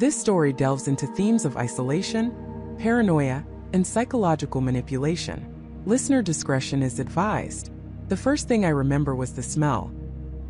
This story delves into themes of isolation, paranoia, and psychological manipulation. Listener discretion is advised. The first thing I remember was the smell.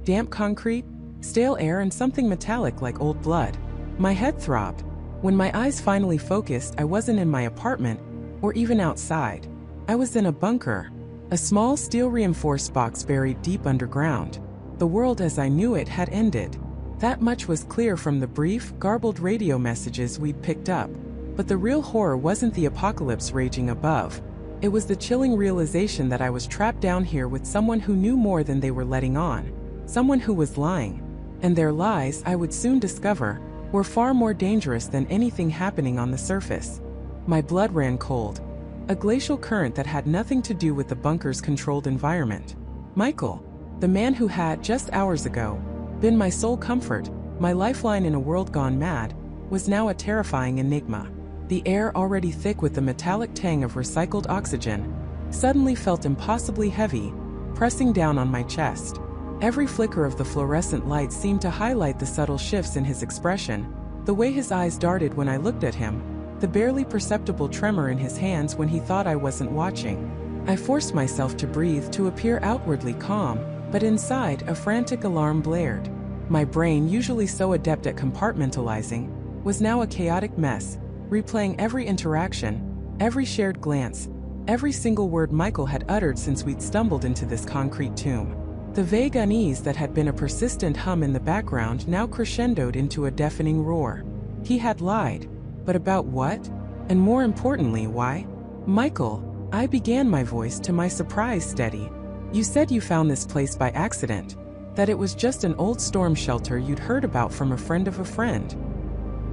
Damp concrete, stale air, and something metallic like old blood. My head throbbed. When my eyes finally focused, I wasn't in my apartment, or even outside. I was in a bunker, a small steel-reinforced box buried deep underground. The world as I knew it had ended. That much was clear from the brief, garbled radio messages we'd picked up. But the real horror wasn't the apocalypse raging above. It was the chilling realization that I was trapped down here with someone who knew more than they were letting on. Someone who was lying. And their lies, I would soon discover, were far more dangerous than anything happening on the surface. My blood ran cold. A glacial current that had nothing to do with the bunker's controlled environment. Michael, the man who had, just hours ago, been my sole comfort, my lifeline in a world gone mad, was now a terrifying enigma. The air, already thick with the metallic tang of recycled oxygen, suddenly felt impossibly heavy, pressing down on my chest. Every flicker of the fluorescent light seemed to highlight the subtle shifts in his expression, the way his eyes darted when I looked at him, the barely perceptible tremor in his hands when he thought I wasn't watching. I forced myself to breathe, to appear outwardly calm, but inside, a frantic alarm blared. My brain, usually so adept at compartmentalizing, was now a chaotic mess, replaying every interaction, every shared glance, every single word Michael had uttered since we'd stumbled into this concrete tomb. The vague unease that had been a persistent hum in the background now crescendoed into a deafening roar. He had lied. But about what? And more importantly, why? Michael, I began, my voice to my surprise steady. You said you found this place by accident, that it was just an old storm shelter you'd heard about from a friend of a friend.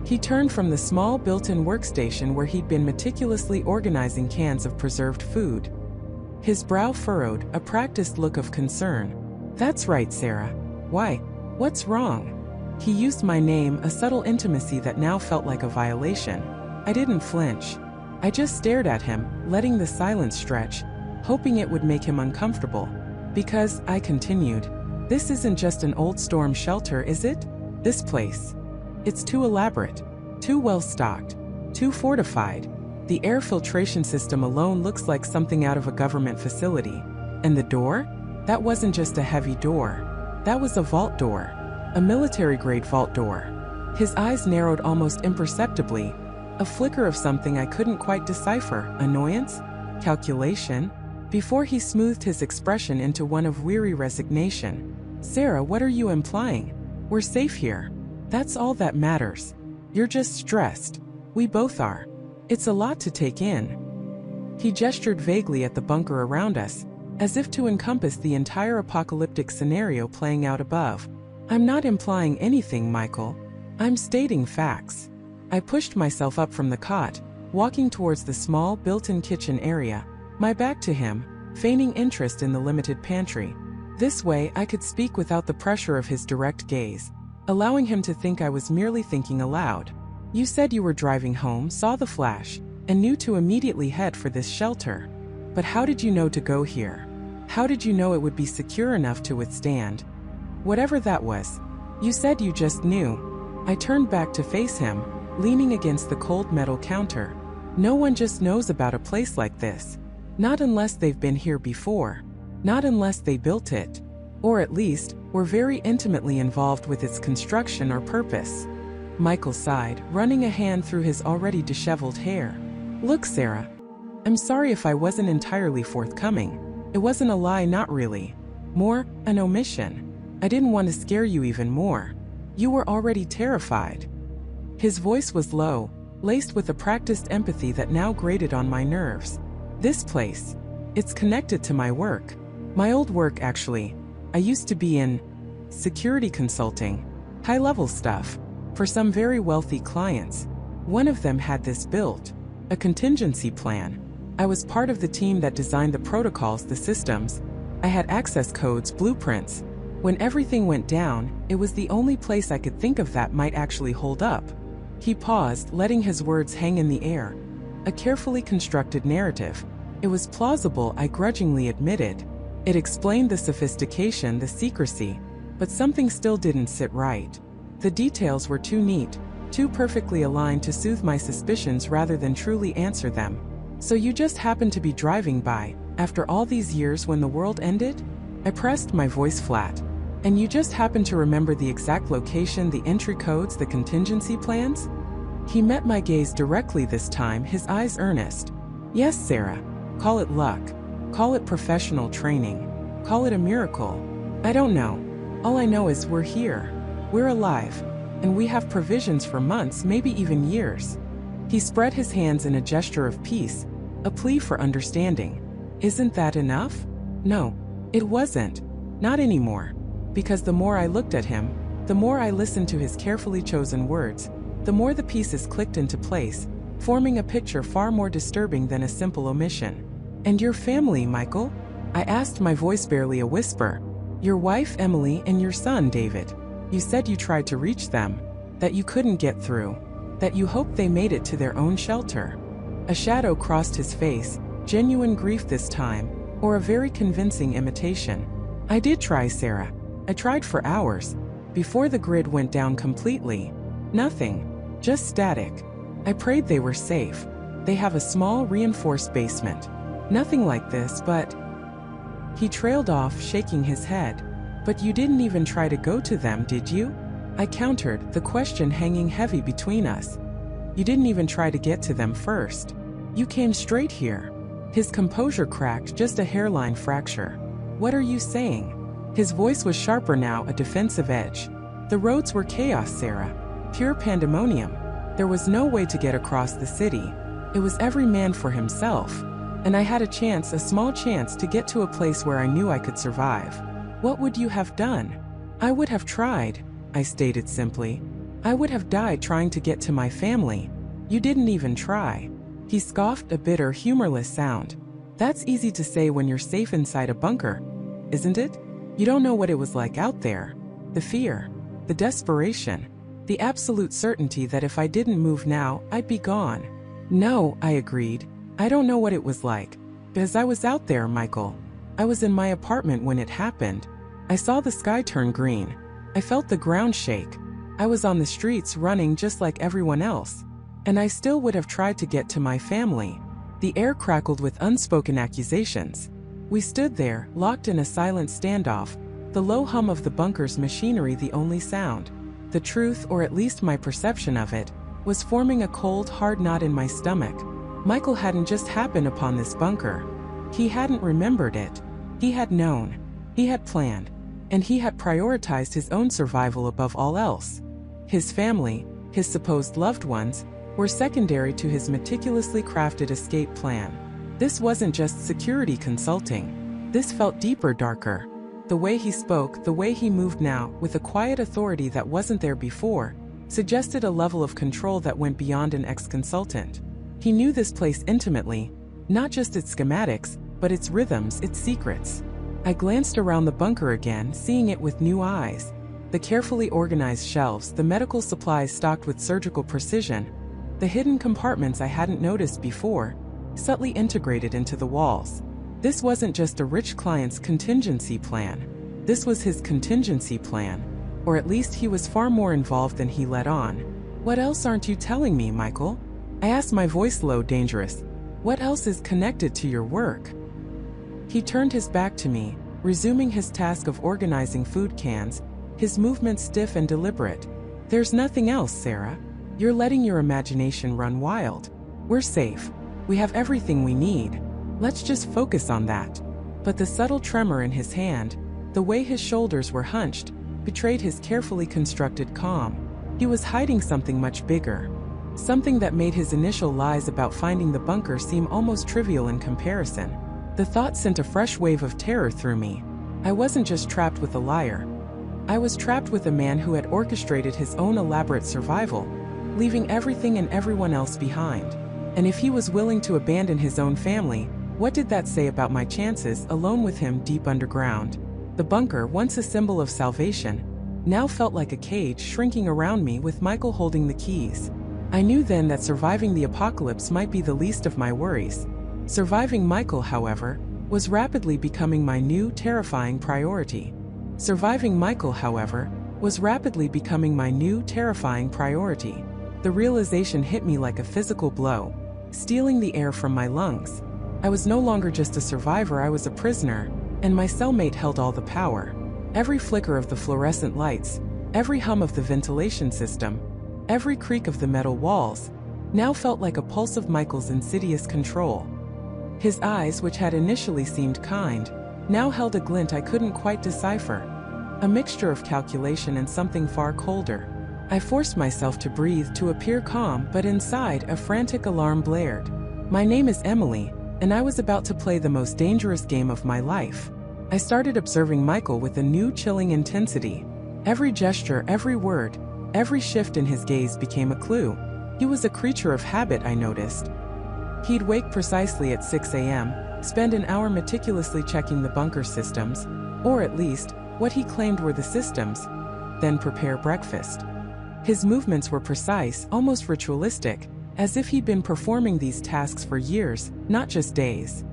He turned from the small built-in workstation where he'd been meticulously organizing cans of preserved food. His brow furrowed, a practiced look of concern. That's right, Sarah. Why? What's wrong? He used my name, a subtle intimacy that now felt like a violation. I didn't flinch. I just stared at him, letting the silence stretch, hoping it would make him uncomfortable. Because, I continued, this isn't just an old storm shelter, is it? This place. It's too elaborate, too well-stocked, too fortified. The air filtration system alone looks like something out of a government facility. And the door? That wasn't just a heavy door. That was a vault door. A military-grade vault door. His eyes narrowed almost imperceptibly, a flicker of something I couldn't quite decipher, annoyance? Calculation? Before he smoothed his expression into one of weary resignation. Sarah, what are you implying? We're safe here. That's all that matters. You're just stressed. We both are. It's a lot to take in. He gestured vaguely at the bunker around us, as if to encompass the entire apocalyptic scenario playing out above. I'm not implying anything, Michael. I'm stating facts. I pushed myself up from the cot, walking towards the small, built-in kitchen area, my back to him, feigning interest in the limited pantry. This way, I could speak without the pressure of his direct gaze, allowing him to think I was merely thinking aloud. You said you were driving home, saw the flash, and knew to immediately head for this shelter. But how did you know to go here? How did you know it would be secure enough to withstand whatever that was? You said you just knew. I turned back to face him, leaning against the cold metal counter. No one just knows about a place like this. Not unless they've been here before. Not unless they built it. Or at least, were very intimately involved with its construction or purpose. Michael sighed, running a hand through his already disheveled hair. Look, Sarah. I'm sorry if I wasn't entirely forthcoming. It wasn't a lie, not really. More, an omission. I didn't want to scare you even more. You were already terrified. His voice was low, laced with a practiced empathy that now grated on my nerves. This place. It's connected to my work. My old work, actually. I used to be in security consulting. High-level stuff. For some very wealthy clients. One of them had this built. A contingency plan. I was part of the team that designed the protocols, the systems. I had access codes, blueprints. When everything went down, it was the only place I could think of that might actually hold up. He paused, letting his words hang in the air. A carefully constructed narrative. It was plausible, I grudgingly admitted. It explained the sophistication, the secrecy, but something still didn't sit right. The details were too neat, too perfectly aligned to soothe my suspicions rather than truly answer them. So you just happened to be driving by, after all these years when the world ended? I pressed my voice flat. And you just happened to remember the exact location, the entry codes, the contingency plans? He met my gaze directly this time, his eyes earnest. Yes, Sarah. Call it luck. Call it professional training. Call it a miracle. I don't know. All I know is we're here. We're alive. And we have provisions for months, maybe even years. He spread his hands in a gesture of peace, a plea for understanding. Isn't that enough? No, it wasn't. Not anymore. Because the more I looked at him, the more I listened to his carefully chosen words, the more the pieces clicked into place, forming a picture far more disturbing than a simple omission. And your family, Michael? I asked, my voice barely a whisper. Your wife, Emily, and your son, David. You said you tried to reach them, that you couldn't get through, that you hoped they made it to their own shelter. A shadow crossed his face, genuine grief this time, or a very convincing imitation. I did try, Sarah. I tried for hours. Before the grid went down completely. Nothing. Just static. I prayed they were safe. They have a small reinforced basement. Nothing like this, but... He trailed off, shaking his head. But you didn't even try to go to them, did you? I countered, the question hanging heavy between us. You didn't even try to get to them first. You came straight here. His composure cracked, just a hairline fracture. What are you saying? His voice was sharper now, a defensive edge. The roads were chaos, Sarah. Pure pandemonium. There was no way to get across the city. It was every man for himself. And I had a chance, a small chance, to get to a place where I knew I could survive. What would you have done? I would have tried, I stated simply. I would have died trying to get to my family. You didn't even try. He scoffed, a bitter, humorless sound. That's easy to say when you're safe inside a bunker, isn't it? You don't know what it was like out there. The fear, the desperation, the absolute certainty that if I didn't move now, I'd be gone. No, I agreed. I don't know what it was like. Because I was out there, Michael. I was in my apartment when it happened. I saw the sky turn green. I felt the ground shake. I was on the streets running just like everyone else. And I still would have tried to get to my family. The air crackled with unspoken accusations. We stood there, locked in a silent standoff, the low hum of the bunker's machinery the only sound. The truth, or at least my perception of it, was forming a cold, hard knot in my stomach. Michael hadn't just happened upon this bunker. He hadn't remembered it. He had known. He had planned. And he had prioritized his own survival above all else. His family, his supposed loved ones, were secondary to his meticulously crafted escape plan. This wasn't just security consulting. This felt deeper, darker. The way he spoke, the way he moved now, with a quiet authority that wasn't there before, suggested a level of control that went beyond an ex-consultant. He knew this place intimately, not just its schematics, but its rhythms, its secrets. I glanced around the bunker again, seeing it with new eyes. The carefully organized shelves, the medical supplies stocked with surgical precision, the hidden compartments I hadn't noticed before, subtly integrated into the walls. This wasn't just a rich client's contingency plan. This was his contingency plan, or at least he was far more involved than he let on. What else aren't you telling me, Michael? I asked, my voice low, dangerous. What else is connected to your work? He turned his back to me, resuming his task of organizing food cans, his movements stiff and deliberate. There's nothing else, Sarah. You're letting your imagination run wild. We're safe. We have everything we need. Let's just focus on that. But the subtle tremor in his hand, the way his shoulders were hunched, betrayed his carefully constructed calm. He was hiding something much bigger. Something that made his initial lies about finding the bunker seem almost trivial in comparison. The thought sent a fresh wave of terror through me. I wasn't just trapped with a liar. I was trapped with a man who had orchestrated his own elaborate survival, leaving everything and everyone else behind. And if he was willing to abandon his own family, what did that say about my chances alone with him deep underground? The bunker, once a symbol of salvation, now felt like a cage shrinking around me with Michael holding the keys. I knew then that surviving the apocalypse might be the least of my worries. Surviving Michael, however, was rapidly becoming my new, terrifying priority. Surviving Michael, however, was rapidly becoming my new, terrifying priority. The realization hit me like a physical blow, stealing the air from my lungs. I was no longer just a survivor, I was a prisoner, and my cellmate held all the power. Every flicker of the fluorescent lights, every hum of the ventilation system, every creak of the metal walls, now felt like a pulse of Michael's insidious control. His eyes, which had initially seemed kind, now held a glint I couldn't quite decipher, a mixture of calculation and something far colder. I forced myself to breathe, to appear calm, but inside, a frantic alarm blared. My name is Emily, and I was about to play the most dangerous game of my life. I started observing Michael with a new chilling intensity. Every gesture, every word, every shift in his gaze became a clue. He was a creature of habit, I noticed. He'd wake precisely at 6 a.m., spend an hour meticulously checking the bunker systems, or at least, what he claimed were the systems, then prepare breakfast. His movements were precise, almost ritualistic, as if he'd been performing these tasks for years, not just days.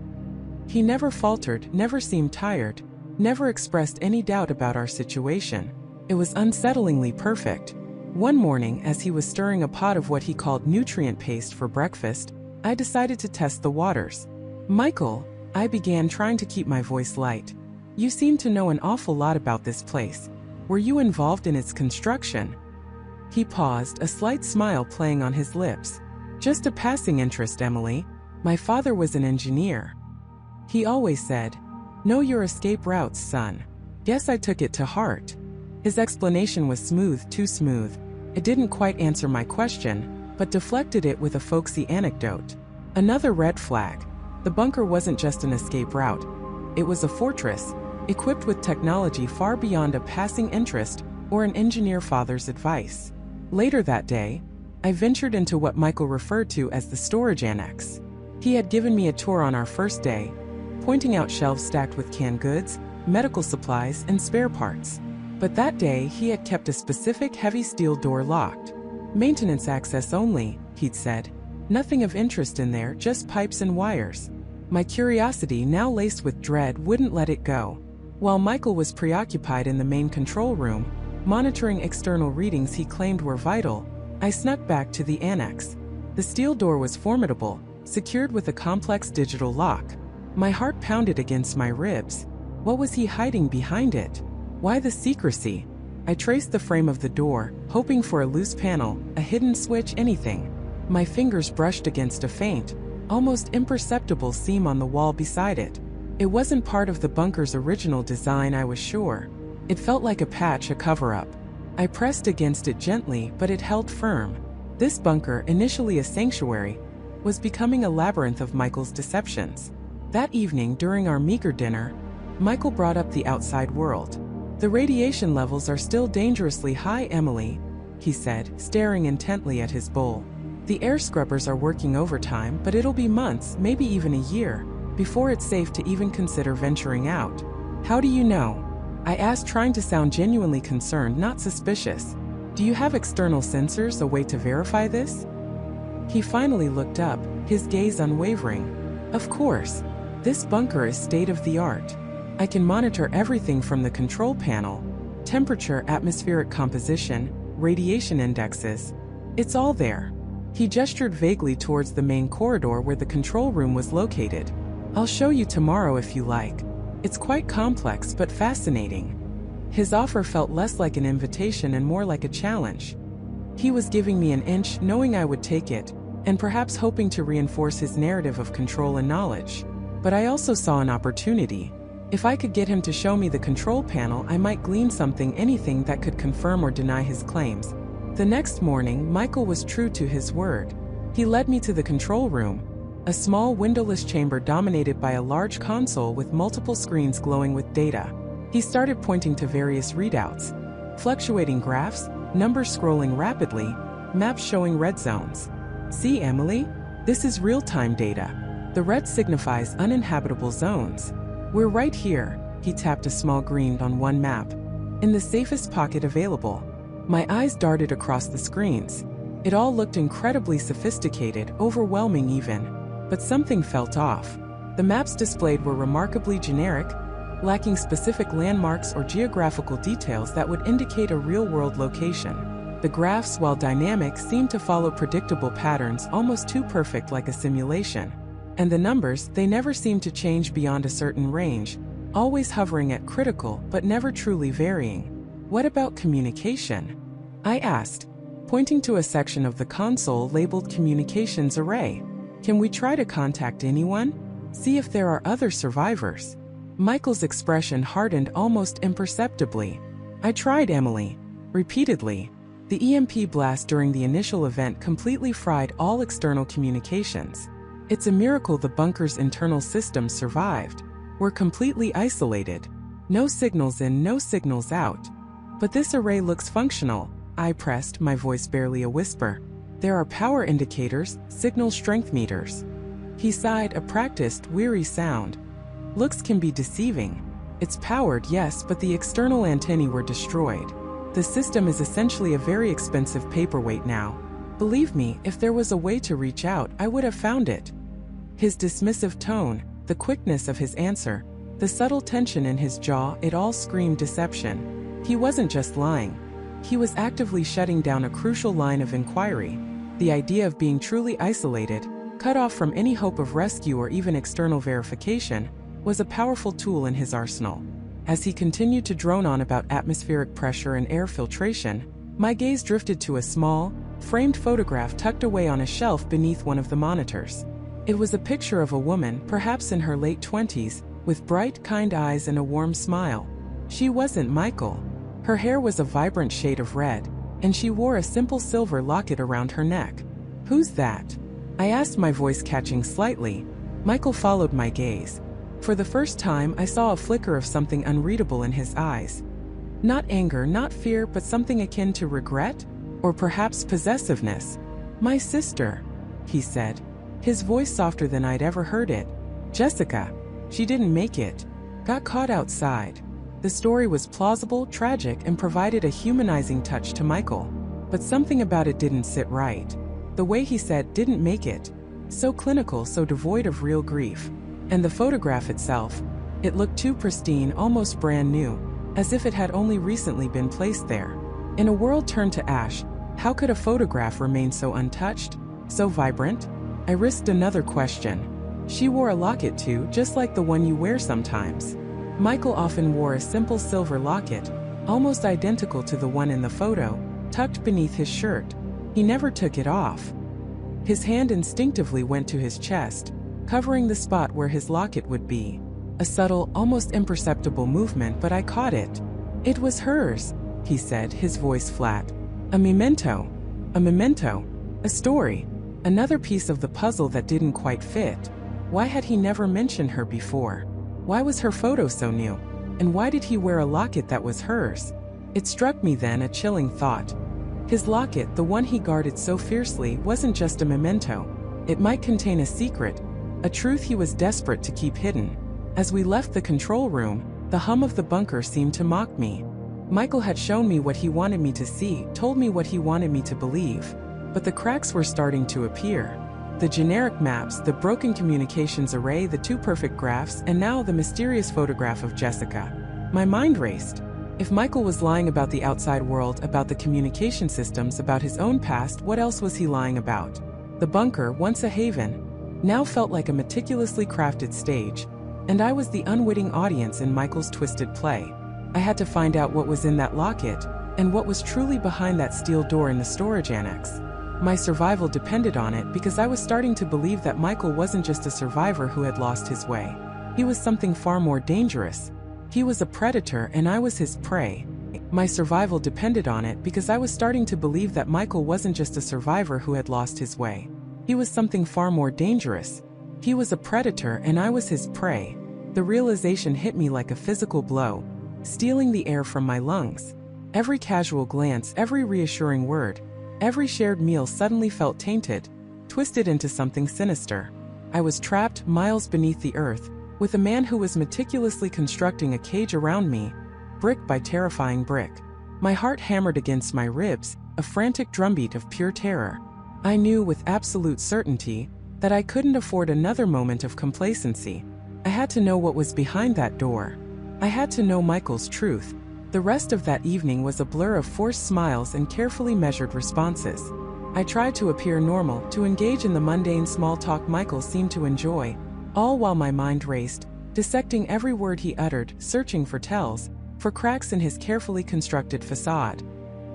He never faltered, never seemed tired, never expressed any doubt about our situation. It was unsettlingly perfect. One morning, as he was stirring a pot of what he called nutrient paste for breakfast, I decided to test the waters. "Michael," I began, trying to keep my voice light. "You seem to know an awful lot about this place. Were you involved in its construction?" He paused, a slight smile playing on his lips. "Just a passing interest, Emily. My father was an engineer. He always said, 'Know your escape routes, son.' Guess I took it to heart." His explanation was smooth, too smooth. It didn't quite answer my question, but deflected it with a folksy anecdote. Another red flag. The bunker wasn't just an escape route. It was a fortress, equipped with technology far beyond a passing interest or an engineer father's advice. Later that day, I ventured into what Michael referred to as the storage annex. He had given me a tour on our first day, pointing out shelves stacked with canned goods, medical supplies, and spare parts. But that day, he had kept a specific heavy steel door locked. "Maintenance access only," he'd said. "Nothing of interest in there, just pipes and wires." My curiosity, now laced with dread, wouldn't let it go. While Michael was preoccupied in the main control room, monitoring external readings he claimed were vital, I snuck back to the annex. The steel door was formidable, secured with a complex digital lock. My heart pounded against my ribs. What was he hiding behind it? Why the secrecy? I traced the frame of the door, hoping for a loose panel, a hidden switch, anything. My fingers brushed against a faint, almost imperceptible seam on the wall beside it. It wasn't part of the bunker's original design, I was sure. It felt like a patch, a cover-up. I pressed against it gently, but it held firm. This bunker, initially a sanctuary, was becoming a labyrinth of Michael's deceptions. That evening, during our meager dinner, Michael brought up the outside world. "The radiation levels are still dangerously high, Emily," he said, staring intently at his bowl. "The air scrubbers are working overtime, but it'll be months, maybe even a year, before it's safe to even consider venturing out." "How do you know?" I asked, trying to sound genuinely concerned, not suspicious. "Do you have external sensors, a way to verify this?" He finally looked up, his gaze unwavering. "Of course. This bunker is state-of-the-art. I can monitor everything from the control panel, temperature, atmospheric composition, radiation indexes. It's all there." He gestured vaguely towards the main corridor where the control room was located. "I'll show you tomorrow if you like. It's quite complex but fascinating." His offer felt less like an invitation and more like a challenge. He was giving me an inch, knowing I would take it, and perhaps hoping to reinforce his narrative of control and knowledge. But I also saw an opportunity. If I could get him to show me the control panel, I might glean something, anything that could confirm or deny his claims. The next morning, Michael was true to his word. He led me to the control room, a small windowless chamber dominated by a large console with multiple screens glowing with data. He started pointing to various readouts, fluctuating graphs, numbers scrolling rapidly, maps showing red zones. "See, Emily? This is real-time data. The red signifies uninhabitable zones. We're right here," he tapped a small green on one map, "in the safest pocket available." My eyes darted across the screens. It all looked incredibly sophisticated, overwhelming even. But something felt off. The maps displayed were remarkably generic, lacking specific landmarks or geographical details that would indicate a real-world location. The graphs, while dynamic, seemed to follow predictable patterns, almost too perfect, like a simulation. And the numbers, they never seemed to change beyond a certain range, always hovering at critical but never truly varying. "What about communication?" I asked, pointing to a section of the console labeled Communications Array. "Can we try to contact anyone? See if there are other survivors?" Michael's expression hardened almost imperceptibly. "I tried, Emily. Repeatedly. The EMP blast during the initial event completely fried all external communications. It's a miracle the bunker's internal systems survived. We're completely isolated. No signals in, no signals out." "But this array looks functional," I pressed, my voice barely a whisper. "There are power indicators, signal strength meters." He sighed, a practiced, weary sound. "Looks can be deceiving. It's powered, yes, but the external antennae were destroyed. The system is essentially a very expensive paperweight now. Believe me, if there was a way to reach out, I would have found it." His dismissive tone, the quickness of his answer, the subtle tension in his jaw, it all screamed deception. He wasn't just lying. He was actively shutting down a crucial line of inquiry. The idea of being truly isolated, cut off from any hope of rescue or even external verification, was a powerful tool in his arsenal. As he continued to drone on about atmospheric pressure and air filtration, my gaze drifted to a small, framed photograph tucked away on a shelf beneath one of the monitors. It was a picture of a woman, perhaps in her late 20s, with bright, kind eyes and a warm smile. She wasn't Michael. Her hair was a vibrant shade of red, and she wore a simple silver locket around her neck. "Who's that?" I asked, my voice catching slightly. Michael followed my gaze. For the first time, I saw a flicker of something unreadable in his eyes. Not anger, not fear, but something akin to regret? Or perhaps possessiveness. "My sister," he said, his voice softer than I'd ever heard it. "Jessica. She didn't make it. Got caught outside." The story was plausible, tragic, and provided a humanizing touch to Michael. But something about it didn't sit right. The way he said, "didn't make it." So clinical, so devoid of real grief. And the photograph itself, it looked too pristine, almost brand new, as if it had only recently been placed there. In a world turned to ash, how could a photograph remain so untouched, so vibrant? I risked another question. "She wore a locket too, just like the one you wear sometimes." Michael often wore a simple silver locket, almost identical to the one in the photo, tucked beneath his shirt. He never took it off. His hand instinctively went to his chest, covering the spot where his locket would be. A subtle, almost imperceptible movement, but I caught it. "It was hers," he said, his voice flat. "A memento. A memento. A story. Another piece of the puzzle that didn't quite fit. Why had he never mentioned her before? Why was her photo so new? And why did he wear a locket that was hers?" It struck me then, a chilling thought. His locket, the one he guarded so fiercely, wasn't just a memento. It might contain a secret, a truth he was desperate to keep hidden. As we left the control room, the hum of the bunker seemed to mock me. Michael had shown me what he wanted me to see, told me what he wanted me to believe. But the cracks were starting to appear. The generic maps, the broken communications array, the too perfect graphs, and now the mysterious photograph of Jessica. My mind raced. If Michael was lying about the outside world, about the communication systems, about his own past, what else was he lying about? The bunker, once a haven, now felt like a meticulously crafted stage, and I was the unwitting audience in Michael's twisted play. I had to find out what was in that locket, and what was truly behind that steel door in the storage annex. My survival depended on it, because I was starting to believe that Michael wasn't just a survivor who had lost his way. He was something far more dangerous. He was a predator, and I was his prey. My survival depended on it, because I was starting to believe that Michael wasn't just a survivor who had lost his way. He was something far more dangerous. He was a predator, and I was his prey. The realization hit me like a physical blow, stealing the air from my lungs. Every casual glance, every reassuring word, every shared meal suddenly felt tainted, twisted into something sinister. I was trapped miles beneath the earth, with a man who was meticulously constructing a cage around me, brick by terrifying brick. My heart hammered against my ribs, a frantic drumbeat of pure terror. I knew with absolute certainty that I couldn't afford another moment of complacency. I had to know what was behind that door. I had to know Michael's truth. The rest of that evening was a blur of forced smiles and carefully measured responses. I tried to appear normal, to engage in the mundane small talk Michael seemed to enjoy, all while my mind raced, dissecting every word he uttered, searching for tells, for cracks in his carefully constructed facade.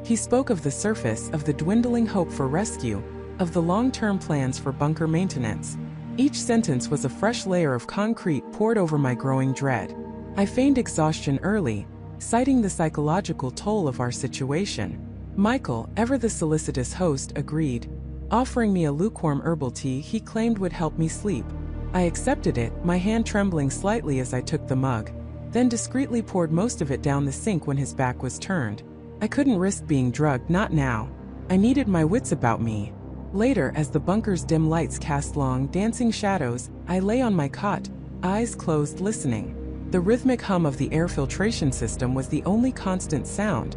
He spoke of the surface, of the dwindling hope for rescue, of the long-term plans for bunker maintenance. Each sentence was a fresh layer of concrete poured over my growing dread. I feigned exhaustion early, citing the psychological toll of our situation. Michael, ever the solicitous host, agreed, offering me a lukewarm herbal tea he claimed would help me sleep. I accepted it, my hand trembling slightly as I took the mug, then discreetly poured most of it down the sink when his back was turned. I couldn't risk being drugged, not now. I needed my wits about me. Later, as the bunker's dim lights cast long, dancing shadows, I lay on my cot, eyes closed, listening. The rhythmic hum of the air filtration system was the only constant sound,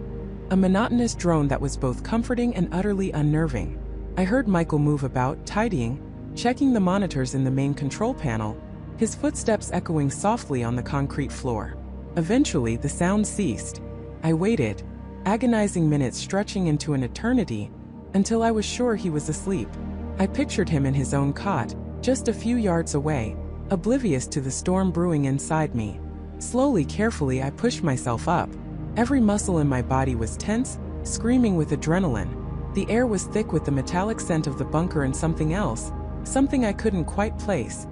a monotonous drone that was both comforting and utterly unnerving. I heard Michael move about, tidying, checking the monitors in the main control panel, his footsteps echoing softly on the concrete floor. Eventually, the sound ceased. I waited, agonizing minutes stretching into an eternity, until I was sure he was asleep. I pictured him in his own cot, just a few yards away, oblivious to the storm brewing inside me. Slowly, carefully, I pushed myself up. Every muscle in my body was tense, screaming with adrenaline. The air was thick with the metallic scent of the bunker and something else, something I couldn't quite place.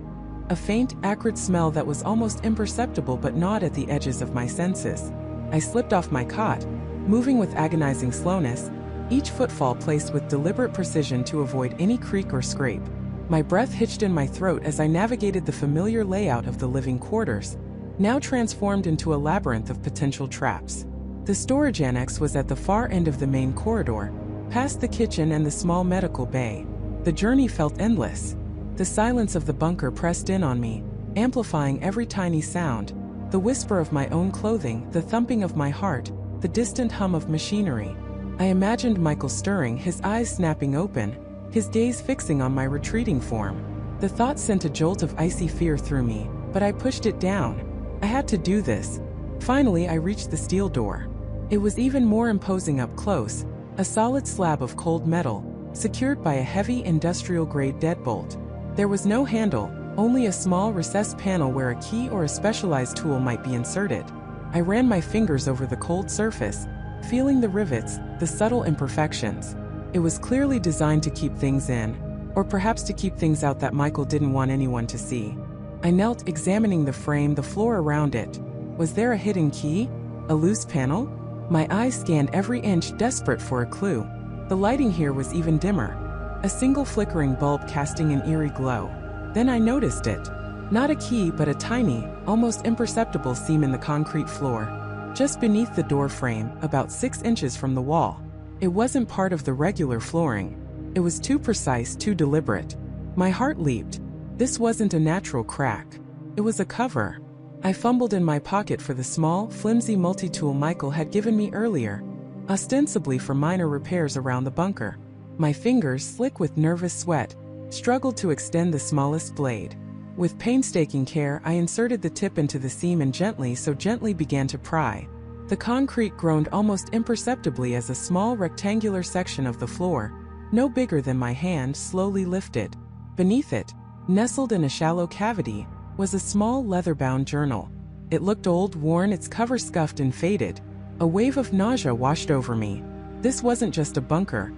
A faint, acrid smell that was almost imperceptible but gnawed at the edges of my senses. I slipped off my cot, moving with agonizing slowness, each footfall placed with deliberate precision to avoid any creak or scrape. My breath hitched in my throat as I navigated the familiar layout of the living quarters, now transformed into a labyrinth of potential traps. The storage annex was at the far end of the main corridor, past the kitchen and the small medical bay. The journey felt endless. The silence of the bunker pressed in on me, amplifying every tiny sound, the whisper of my own clothing, the thumping of my heart, the distant hum of machinery. I imagined Michael stirring, his eyes snapping open, his gaze fixing on my retreating form. The thought sent a jolt of icy fear through me, but I pushed it down. I had to do this. Finally, I reached the steel door. It was even more imposing up close, a solid slab of cold metal, secured by a heavy industrial-grade deadbolt. There was no handle, only a small recessed panel where a key or a specialized tool might be inserted. I ran my fingers over the cold surface, feeling the rivets, the subtle imperfections. It was clearly designed to keep things in, or perhaps to keep things out that Michael didn't want anyone to see. I knelt, examining the frame, the floor around it. Was there a hidden key? A loose panel? My eyes scanned every inch, desperate for a clue. The lighting here was even dimmer, a single flickering bulb casting an eerie glow. Then I noticed it. Not a key, but a tiny, almost imperceptible seam in the concrete floor, just beneath the door frame, about 6 inches from the wall. It wasn't part of the regular flooring. It was too precise, too deliberate. My heart leaped. This wasn't a natural crack. It was a cover. I fumbled in my pocket for the small, flimsy multi-tool Michael had given me earlier, ostensibly for minor repairs around the bunker. My fingers, slick with nervous sweat, struggled to extend the smallest blade. With painstaking care, I inserted the tip into the seam and gently began to pry. The concrete groaned almost imperceptibly as a small rectangular section of the floor, no bigger than my hand, slowly lifted. Beneath it, nestled in a shallow cavity, was a small leather-bound journal. It looked old, worn, its cover scuffed and faded. A wave of nausea washed over me. This wasn't just a bunker.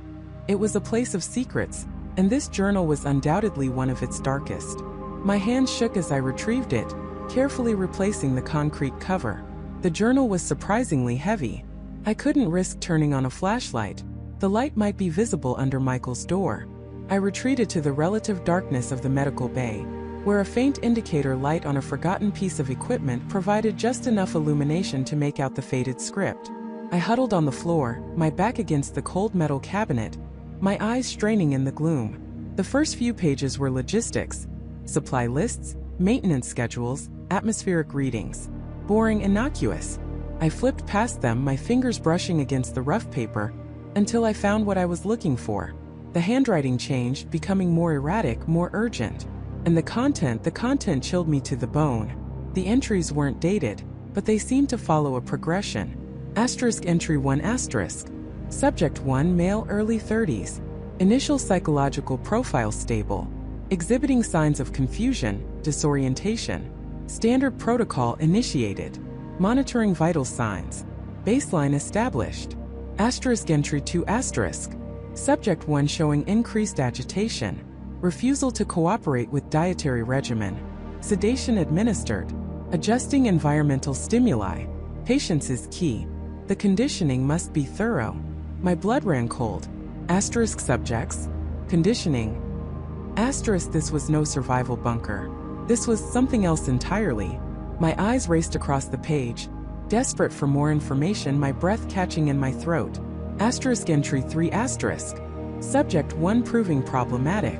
It was a place of secrets, and this journal was undoubtedly one of its darkest. My hand shook as I retrieved it, carefully replacing the concrete cover. The journal was surprisingly heavy. I couldn't risk turning on a flashlight. The light might be visible under Michael's door. I retreated to the relative darkness of the medical bay, where a faint indicator light on a forgotten piece of equipment provided just enough illumination to make out the faded script. I huddled on the floor, my back against the cold metal cabinet, my eyes straining in the gloom. The first few pages were logistics, supply lists, maintenance schedules, atmospheric readings. Boring, innocuous. I flipped past them, my fingers brushing against the rough paper, until I found what I was looking for. The handwriting changed, becoming more erratic, more urgent. And the content chilled me to the bone. The entries weren't dated, but they seemed to follow a progression. Asterisk entry 1 asterisk. Subject 1 male early 30s. Initial psychological profile stable. Exhibiting signs of confusion, disorientation. Standard protocol initiated. Monitoring vital signs. Baseline established. Asterisk entry 2 asterisk. Subject 1 showing increased agitation. Refusal to cooperate with dietary regimen. Sedation administered. Adjusting environmental stimuli. Patience is key. The conditioning must be thorough. My blood ran cold. Asterisk subjects. Conditioning. Asterisk this was no survival bunker. This was something else entirely. My eyes raced across the page, desperate for more information, my breath catching in my throat. Asterisk entry 3 asterisk. Subject 1 proving problematic.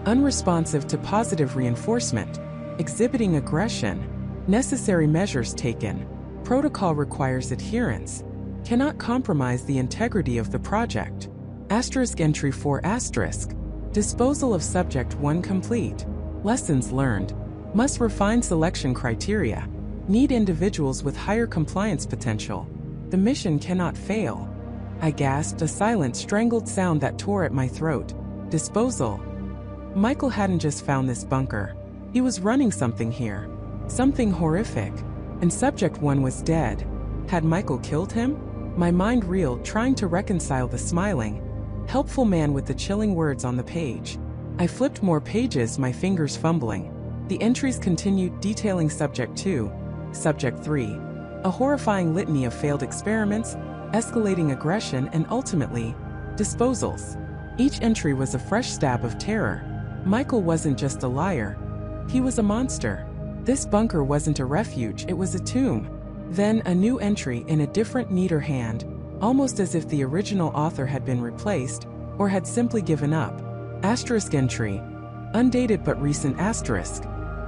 Unresponsive to positive reinforcement. Exhibiting aggression. Necessary measures taken. Protocol requires adherence. Cannot compromise the integrity of the project. Asterisk entry 4 asterisk. Disposal of subject 1 complete. Lessons learned. Must refine selection criteria. Need individuals with higher compliance potential. The mission cannot fail. I gasped, a silent, strangled sound that tore at my throat. Disposal. Michael hadn't just found this bunker. He was running something here. Something horrific. And subject 1 was dead. Had Michael killed him? My mind reeled, trying to reconcile the smiling, helpful man with the chilling words on the page. I flipped more pages, my fingers fumbling. The entries continued, detailing subject 2, subject 3, a horrifying litany of failed experiments, escalating aggression, and ultimately, disposals. Each entry was a fresh stab of terror. Michael wasn't just a liar. He was a monster. This bunker wasn't a refuge, it was a tomb. Then a new entry in a different, neater hand, almost as if the original author had been replaced, or had simply given up. Asterisk entry. Undated but recent asterisk.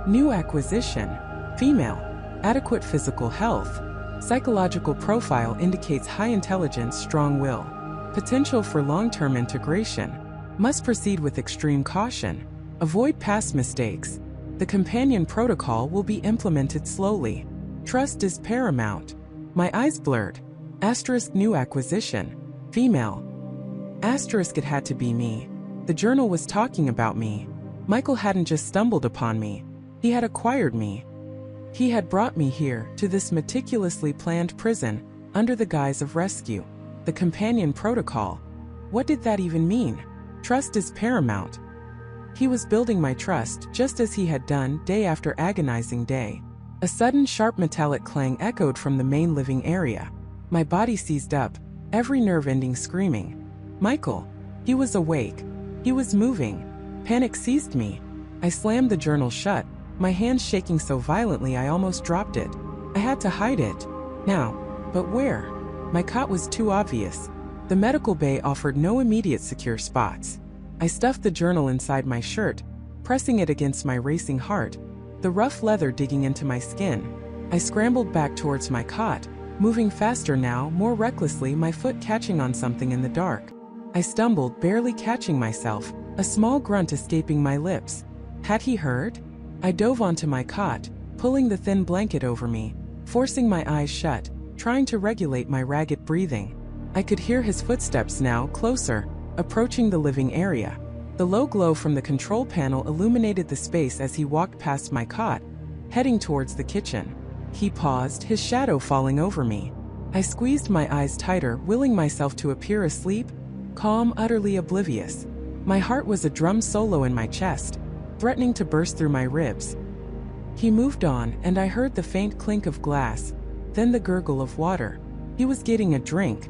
New acquisition. Female. Adequate physical health. Psychological profile indicates high intelligence, strong will. Potential for long-term integration. Must proceed with extreme caution. Avoid past mistakes. The companion protocol will be implemented slowly. Trust is paramount. My eyes blurred. Asterisk new acquisition. Female. Asterisk it had to be me. The journal was talking about me. Michael hadn't just stumbled upon me. He had acquired me. He had brought me here, to this meticulously planned prison, under the guise of rescue. The companion protocol. What did that even mean? Trust is paramount. He was building my trust, just as he had done day after agonizing day. A sudden sharp metallic clang echoed from the main living area. My body seized up, every nerve ending screaming. Michael. He was awake. He was moving. Panic seized me. I slammed the journal shut, my hands shaking so violently I almost dropped it. I had to hide it. Now. But where? My cot was too obvious. The medical bay offered no immediate secure spots. I stuffed the journal inside my shirt, pressing it against my racing heart, the rough leather digging into my skin. I scrambled back towards my cot, moving faster now, more recklessly, my foot catching on something in the dark. I stumbled, barely catching myself, a small grunt escaping my lips. Had he heard? I dove onto my cot, pulling the thin blanket over me, forcing my eyes shut, trying to regulate my ragged breathing. I could hear his footsteps now, closer, approaching the living area. The low glow from the control panel illuminated the space as he walked past my cot, heading towards the kitchen. He paused, his shadow falling over me. I squeezed my eyes tighter, willing myself to appear asleep, calm, utterly oblivious. My heart was a drum solo in my chest, threatening to burst through my ribs. He moved on, and I heard the faint clink of glass, then the gurgle of water. He was getting a drink.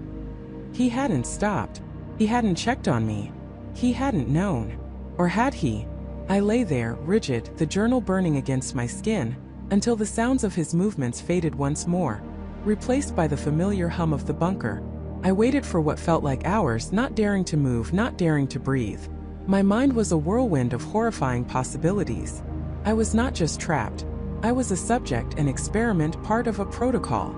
He hadn't stopped. He hadn't checked on me. He hadn't known. Or had he? I lay there, rigid, the journal burning against my skin, until the sounds of his movements faded once more, replaced by the familiar hum of the bunker. I waited for what felt like hours, not daring to move, not daring to breathe. My mind was a whirlwind of horrifying possibilities. I was not just trapped. I was a subject, an experiment, part of a protocol.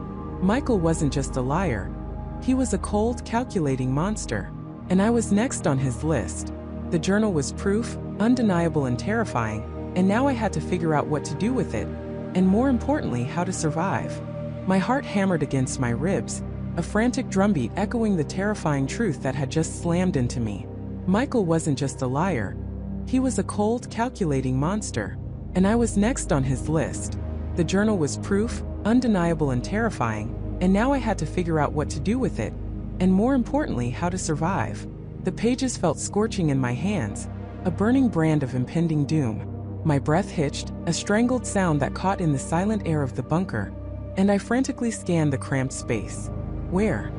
Michael wasn't just a liar. He was a cold, calculating monster. And I was next on his list. The journal was proof, undeniable and terrifying, and now I had to figure out what to do with it, and more importantly, how to survive. My heart hammered against my ribs, a frantic drumbeat echoing the terrifying truth that had just slammed into me. Michael wasn't just a liar. He was a cold, calculating monster. And I was next on his list. The journal was proof, undeniable and terrifying, and now I had to figure out what to do with it, and more importantly, how to survive. The pages felt scorching in my hands, a burning brand of impending doom. My breath hitched, a strangled sound that caught in the silent air of the bunker, and I frantically scanned the cramped space. Where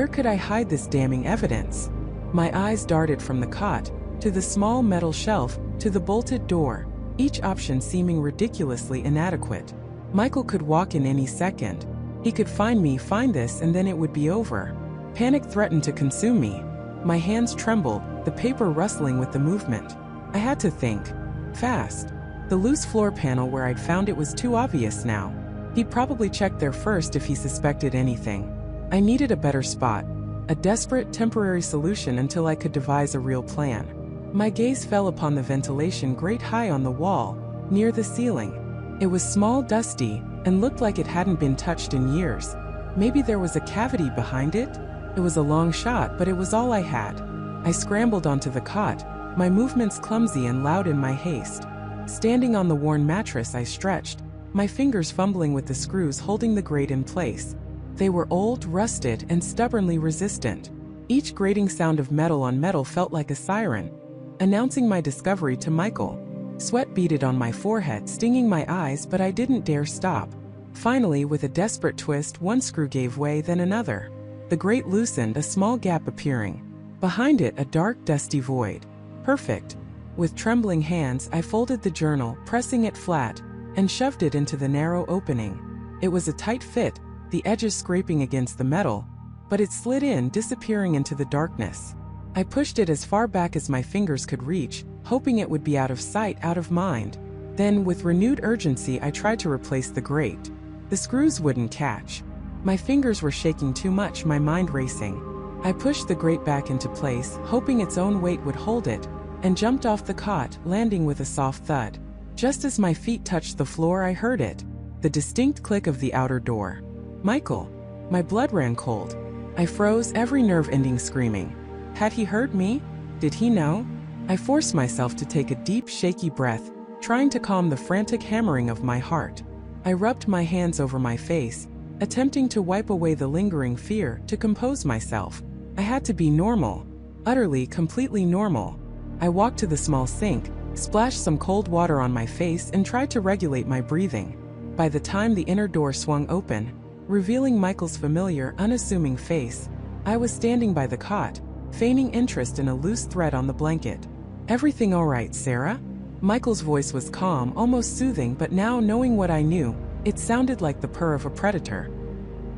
could I hide this damning evidence? My eyes darted from the cot, to the small metal shelf, to the bolted door, each option seeming ridiculously inadequate. Michael could walk in any second. He could find me, find this, and then it would be over. Panic threatened to consume me. My hands trembled, the paper rustling with the movement. I had to think. Fast. The loose floor panel where I'd found it was too obvious now. He'd probably checked there first if he suspected anything. I needed a better spot, a desperate temporary solution until I could devise a real plan. My gaze fell upon the ventilation grate high on the wall, near the ceiling. It was small, dusty, and looked like it hadn't been touched in years. Maybe there was a cavity behind it? It was a long shot, but it was all I had. I scrambled onto the cot, my movements clumsy and loud in my haste. Standing on the worn mattress, I stretched, my fingers fumbling with the screws holding the grate in place. They were old, rusted, and stubbornly resistant. Each grating sound of metal on metal felt like a siren, announcing my discovery to Michael. Sweat beaded on my forehead, stinging my eyes, but I didn't dare stop. Finally, with a desperate twist, one screw gave way, then another. The grate loosened, a small gap appearing. Behind it, a dark, dusty void. Perfect. With trembling hands, I folded the journal, pressing it flat, and shoved it into the narrow opening. It was a tight fit, the edges scraping against the metal, but it slid in, disappearing into the darkness. I pushed it as far back as my fingers could reach, hoping it would be out of sight, out of mind. Then, with renewed urgency, I tried to replace the grate. The screws wouldn't catch. My fingers were shaking too much, my mind racing. I pushed the grate back into place, hoping its own weight would hold it, and jumped off the cot, landing with a soft thud. Just as my feet touched the floor, I heard it, the distinct click of the outer door. Michael. My blood ran cold. I froze, every nerve ending screaming. Had he heard me? Did he know? I forced myself to take a deep, shaky breath, trying to calm the frantic hammering of my heart. I rubbed my hands over my face, attempting to wipe away the lingering fear, to compose myself. I had to be normal. Utterly, completely normal. I walked to the small sink, splashed some cold water on my face, and tried to regulate my breathing. By the time the inner door swung open, revealing Michael's familiar, unassuming face, I was standing by the cot, feigning interest in a loose thread on the blanket. "Everything all right, Sarah?" Michael's voice was calm, almost soothing, but now, knowing what I knew, it sounded like the purr of a predator.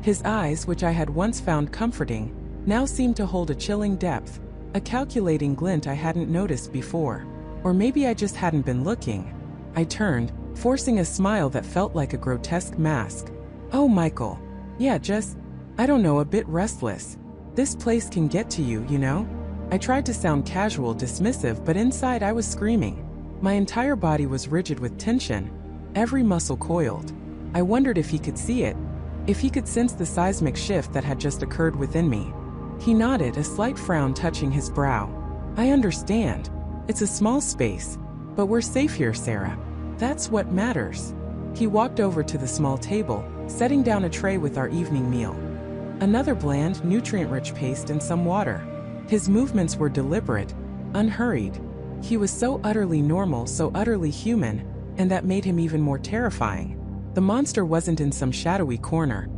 His eyes, which I had once found comforting, now seemed to hold a chilling depth, a calculating glint I hadn't noticed before. Or maybe I just hadn't been looking. I turned, forcing a smile that felt like a grotesque mask. "Oh, Michael. Yeah, I don't know, a bit restless. This place can get to you, you know?" I tried to sound casual, dismissive, but inside I was screaming. My entire body was rigid with tension, every muscle coiled. I wondered if he could see it, if he could sense the seismic shift that had just occurred within me. He nodded, a slight frown touching his brow. "I understand. It's a small space, but we're safe here, Sarah. That's what matters." He walked over to the small table, setting down a tray with our evening meal. Another bland, nutrient-rich paste and some water. His movements were deliberate, unhurried. He was so utterly normal, so utterly human, and that made him even more terrifying. The monster wasn't in some shadowy corner.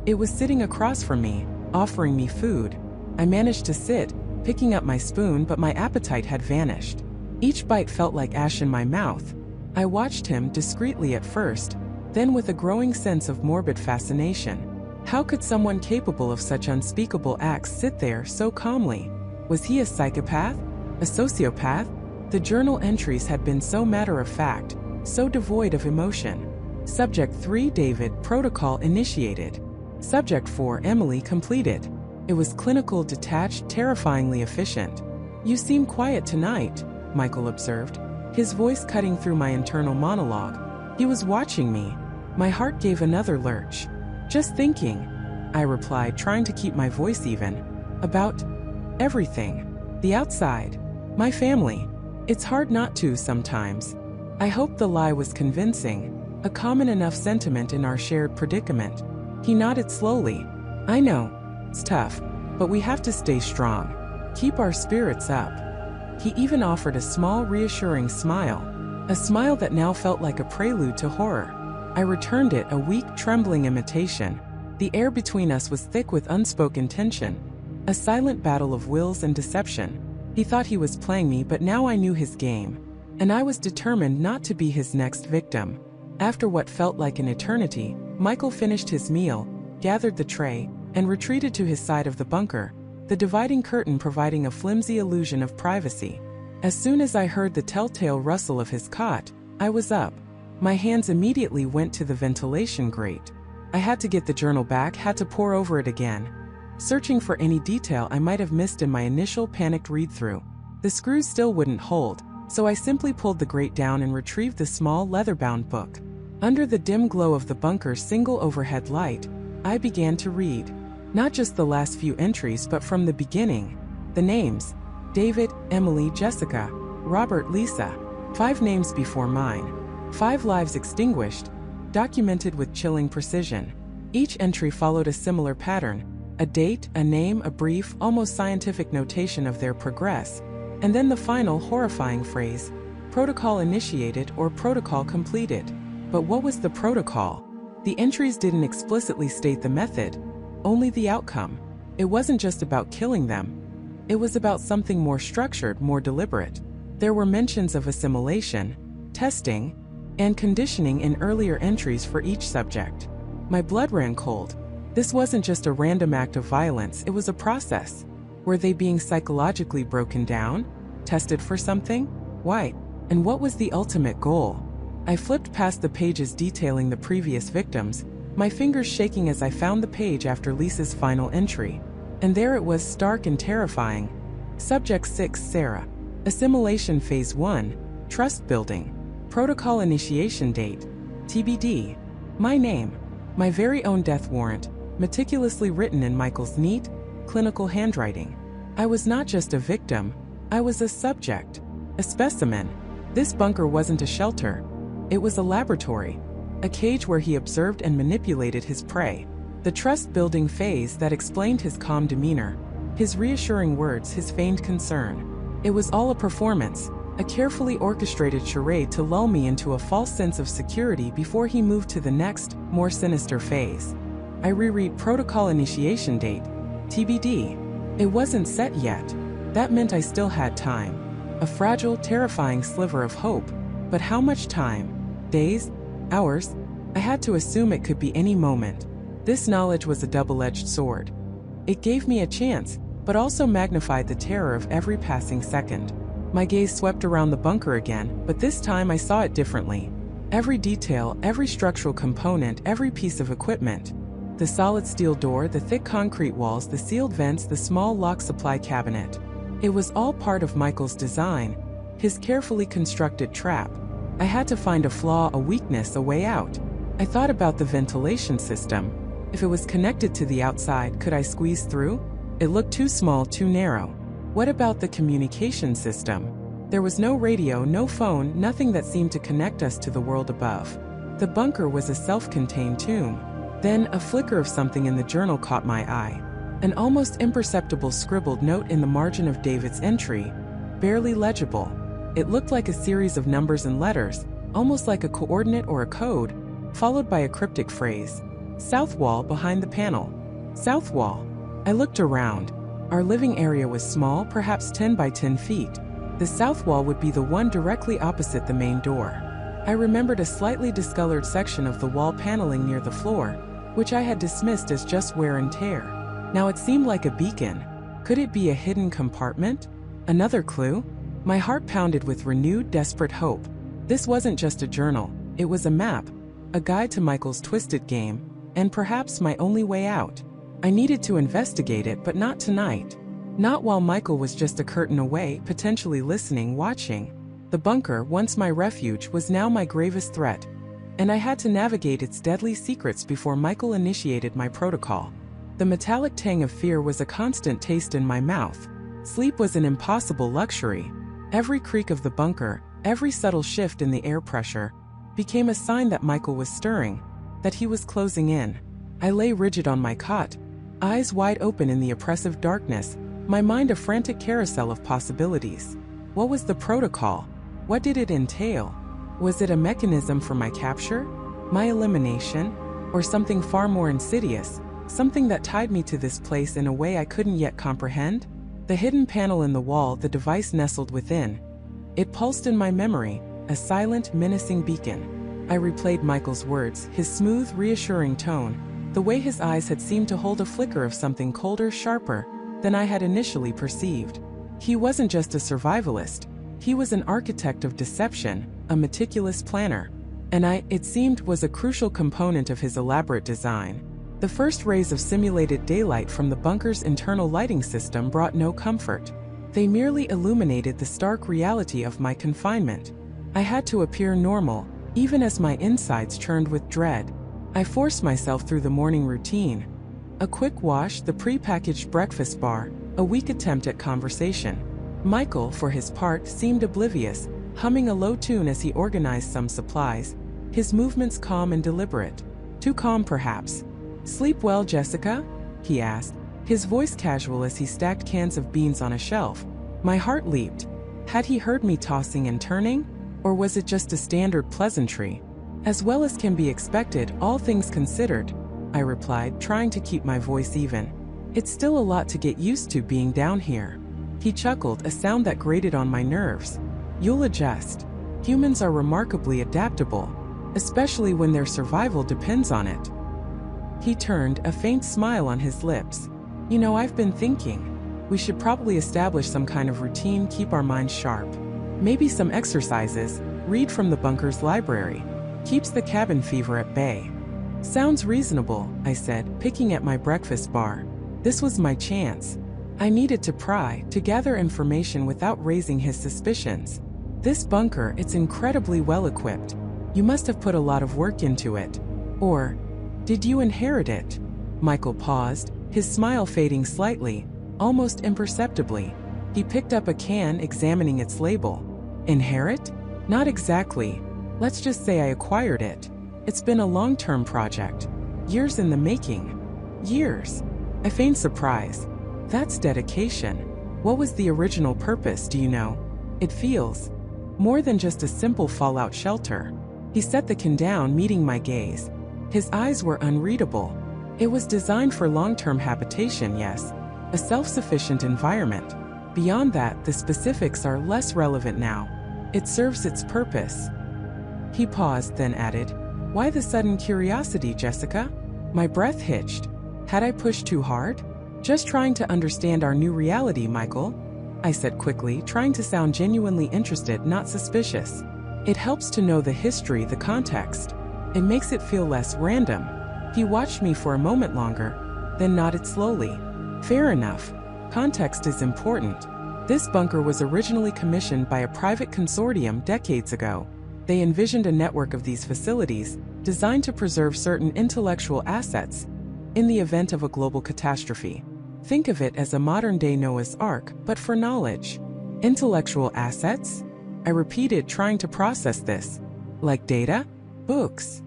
It was sitting across from me, offering me food. I managed to sit, picking up my spoon, but my appetite had vanished. Each bite felt like ash in my mouth. I watched him, discreetly at first, then with a growing sense of morbid fascination. How could someone capable of such unspeakable acts sit there so calmly? Was he a psychopath? A sociopath? The journal entries had been so matter-of-fact, so devoid of emotion. Subject 3, David, protocol initiated. Subject 4, Emily, completed. It was clinical, detached, terrifyingly efficient. "You seem quiet tonight," Michael observed, his voice cutting through my internal monologue. He was watching me. My heart gave another lurch. Just thinking, I replied, trying to keep my voice even. About everything. The outside. My family. It's hard not to sometimes. I hoped the lie was convincing, a common enough sentiment in our shared predicament. He nodded slowly. I know. It's tough, but we have to stay strong. Keep our spirits up. He even offered a small, reassuring smile. A smile that now felt like a prelude to horror. I returned it, a weak, trembling imitation. The air between us was thick with unspoken tension. A silent battle of wills and deception. He thought he was playing me, but now I knew his game. And I was determined not to be his next victim. After what felt like an eternity, Michael finished his meal, gathered the tray, and retreated to his side of the bunker, the dividing curtain providing a flimsy illusion of privacy. As soon as I heard the telltale rustle of his cot, I was up. My hands immediately went to the ventilation grate. I had to get the journal back, had to pore over it again, searching for any detail I might have missed in my initial panicked read-through. The screws still wouldn't hold, so I simply pulled the grate down and retrieved the small leather-bound book. Under the dim glow of the bunker's single overhead light, I began to read. Not just the last few entries, but from the beginning. The names: David, Emily, Jessica, Robert, Lisa. 5 names before mine. 5 lives extinguished, documented with chilling precision. Each entry followed a similar pattern: a date, a name, a brief, almost scientific notation of their progress, and then the final horrifying phrase: protocol initiated or protocol completed. But what was the protocol? The entries didn't explicitly state the method, only the outcome. It wasn't just about killing them. It was about something more structured, more deliberate. There were mentions of assimilation, testing, and conditioning in earlier entries for each subject. My blood ran cold. This wasn't just a random act of violence, it was a process. Were they being psychologically broken down? Tested for something? Why? And what was the ultimate goal? I flipped past the pages detailing the previous victims, my fingers shaking as I found the page after Lisa's final entry. And there it was, stark and terrifying. Subject 6, Sarah. Assimilation Phase 1. Trust building. Protocol initiation date. TBD. My name. My very own death warrant, meticulously written in Michael's neat, clinical handwriting. I was not just a victim, I was a subject. A specimen. This bunker wasn't a shelter. It was a laboratory. A cage where he observed and manipulated his prey. The trust-building phase that explained his calm demeanor, his reassuring words, his feigned concern. It was all a performance, a carefully orchestrated charade to lull me into a false sense of security before he moved to the next, more sinister phase. I reread protocol initiation date, TBD. It wasn't set yet. That meant I still had time. A fragile, terrifying sliver of hope. But how much time? Days? Hours? I had to assume it could be any moment. This knowledge was a double-edged sword. It gave me a chance, but also magnified the terror of every passing second. My gaze swept around the bunker again, but this time I saw it differently. Every detail, every structural component, every piece of equipment. The solid steel door, the thick concrete walls, the sealed vents, the small lock supply cabinet. It was all part of Michael's design, his carefully constructed trap. I had to find a flaw, a weakness, a way out. I thought about the ventilation system. If it was connected to the outside, could I squeeze through? It looked too small, too narrow. What about the communication system? There was no radio, no phone, nothing that seemed to connect us to the world above. The bunker was a self-contained tomb. Then a flicker of something in the journal caught my eye. An almost imperceptible scribbled note in the margin of David's entry, barely legible. It looked like a series of numbers and letters, almost like a coordinate or a code, followed by a cryptic phrase. South wall behind the panel. South wall. I looked around. Our living area was small, perhaps 10 by 10 feet. The south wall would be the one directly opposite the main door. I remembered a slightly discolored section of the wall paneling near the floor, which I had dismissed as just wear and tear. Now it seemed like a beacon. Could it be a hidden compartment? Another clue? My heart pounded with renewed, desperate hope. This wasn't just a journal, it was a map, a guide to Michael's twisted game, and perhaps my only way out. I needed to investigate it, but not tonight. Not while Michael was just a curtain away, potentially listening, watching. The bunker, once my refuge, was now my gravest threat, and I had to navigate its deadly secrets before Michael initiated my protocol. The metallic tang of fear was a constant taste in my mouth. Sleep was an impossible luxury. Every creak of the bunker, every subtle shift in the air pressure, became a sign that Michael was stirring, that he was closing in. I lay rigid on my cot, eyes wide open in the oppressive darkness, my mind a frantic carousel of possibilities. What was the protocol? What did it entail? Was it a mechanism for my capture, my elimination, or something far more insidious, something that tied me to this place in a way I couldn't yet comprehend? The hidden panel in the wall, the device nestled within. It pulsed in my memory, a silent, menacing beacon. I replayed Michael's words, his smooth, reassuring tone, the way his eyes had seemed to hold a flicker of something colder, sharper than I had initially perceived. He wasn't just a survivalist. He was an architect of deception, a meticulous planner. And it seemed, was a crucial component of his elaborate design. The first rays of simulated daylight from the bunker's internal lighting system brought no comfort. They merely illuminated the stark reality of my confinement. I had to appear normal, even as my insides churned with dread. I forced myself through the morning routine. A quick wash, the pre-packaged breakfast bar, a weak attempt at conversation. Michael, for his part, seemed oblivious, humming a low tune as he organized some supplies, his movements calm and deliberate. Too calm, perhaps. "Sleep well, Jessica?" he asked, his voice casual as he stacked cans of beans on a shelf. My heart leaped. Had he heard me tossing and turning? Or was it just a standard pleasantry? "As well as can be expected, all things considered," I replied, trying to keep my voice even. "It's still a lot to get used to being down here." He chuckled, a sound that grated on my nerves. "You'll adjust. Humans are remarkably adaptable, especially when their survival depends on it." He turned, a faint smile on his lips. "You know, I've been thinking. We should probably establish some kind of routine, keep our minds sharp. Maybe some exercises, read from the bunker's library. Keeps the cabin fever at bay." "Sounds reasonable," I said, picking at my breakfast bar. This was my chance. I needed to pry, to gather information without raising his suspicions. "This bunker, it's incredibly well equipped. You must have put a lot of work into it. Or, did you inherit it?" Michael paused, his smile fading slightly, almost imperceptibly. He picked up a can, examining its label. "Inherit? Not exactly. Let's just say I acquired it. It's been a long-term project. Years in the making." "Years?" I feigned surprise. "That's dedication. What was the original purpose, do you know? It feels more than just a simple fallout shelter." He set the can down, meeting my gaze. His eyes were unreadable. "It was designed for long-term habitation, yes. A self-sufficient environment. Beyond that, the specifics are less relevant now. It serves its purpose." He paused, then added, "Why the sudden curiosity, Jessica?" My breath hitched. Had I pushed too hard? "Just trying to understand our new reality, Michael," I said quickly, trying to sound genuinely interested, not suspicious. "It helps to know the history, the context. It makes it feel less random." He watched me for a moment longer, then nodded slowly. "Fair enough. Context is important. This bunker was originally commissioned by a private consortium decades ago. They envisioned a network of these facilities, designed to preserve certain intellectual assets in the event of a global catastrophe. Think of it as a modern-day Noah's Ark, but for knowledge." "Intellectual assets?" I repeated, trying to process this. "Like data? Books?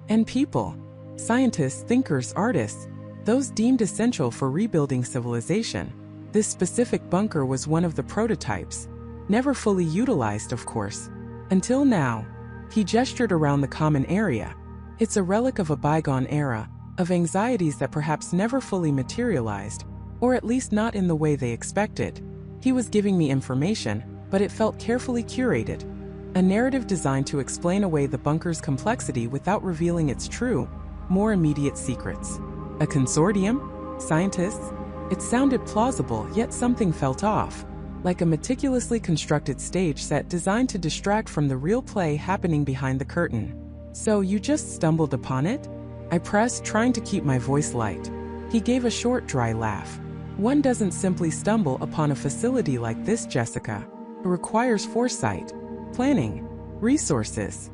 And people? Scientists, thinkers, artists, those deemed essential for rebuilding civilization." This specific bunker was one of the prototypes. Never fully utilized, of course. Until now. He gestured around the common area. "It's a relic of a bygone era, of anxieties that perhaps never fully materialized, or at least not in the way they expected." He was giving me information, but it felt carefully curated. A narrative designed to explain away the bunker's complexity without revealing its true, more immediate secrets. A consortium? Scientists? It sounded plausible, yet something felt off. Like a meticulously constructed stage set designed to distract from the real play happening behind the curtain. "So you just stumbled upon it?" I pressed, trying to keep my voice light. He gave a short, dry laugh. "One doesn't simply stumble upon a facility like this, Jessica. It requires foresight, planning, resources."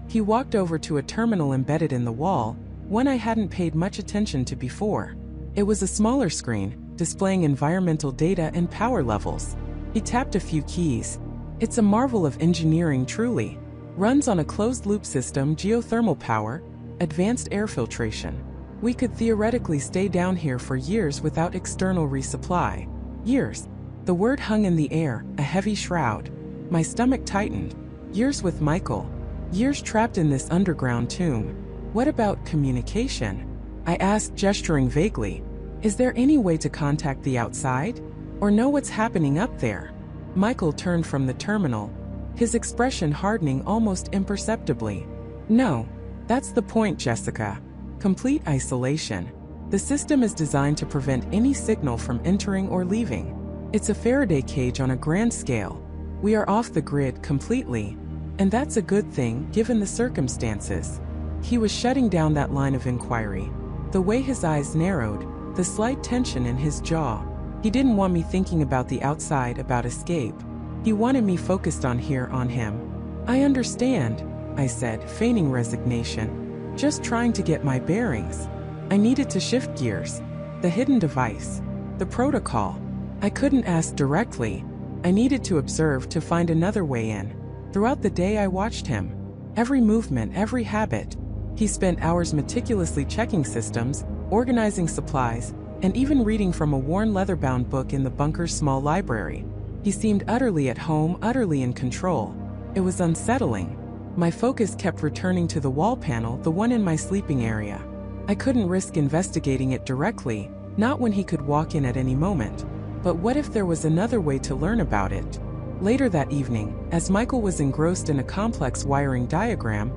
He walked over to a terminal embedded in the wall, one I hadn't paid much attention to before. It was a smaller screen, displaying environmental data and power levels. He tapped a few keys. It's a marvel of engineering, truly. Runs on a closed-loop system, geothermal power, advanced air filtration. We could theoretically stay down here for years without external resupply. Years. The word hung in the air, a heavy shroud. My stomach tightened. Years with Michael. Years trapped in this underground tomb. What about communication? I asked, gesturing vaguely. Is there any way to contact the outside? Or know what's happening up there? Michael turned from the terminal, his expression hardening almost imperceptibly. No. That's the point, Jessica. Complete isolation. The system is designed to prevent any signal from entering or leaving. It's a Faraday cage on a grand scale. We are off the grid completely. And that's a good thing, given the circumstances. He was shutting down that line of inquiry. The way his eyes narrowed, the slight tension in his jaw. He didn't want me thinking about the outside, about escape. He wanted me focused on here, on him. I understand, I said, feigning resignation. Just trying to get my bearings. I needed to shift gears. The hidden device. The protocol. I couldn't ask directly. I needed to observe to find another way in. Throughout the day I watched him. Every movement, every habit. He spent hours meticulously checking systems, organizing supplies, and even reading from a worn leather-bound book in the bunker's small library. He seemed utterly at home, utterly in control. It was unsettling. My focus kept returning to the wall panel, the one in my sleeping area. I couldn't risk investigating it directly, not when he could walk in at any moment. But what if there was another way to learn about it? Later that evening, as Michael was engrossed in a complex wiring diagram,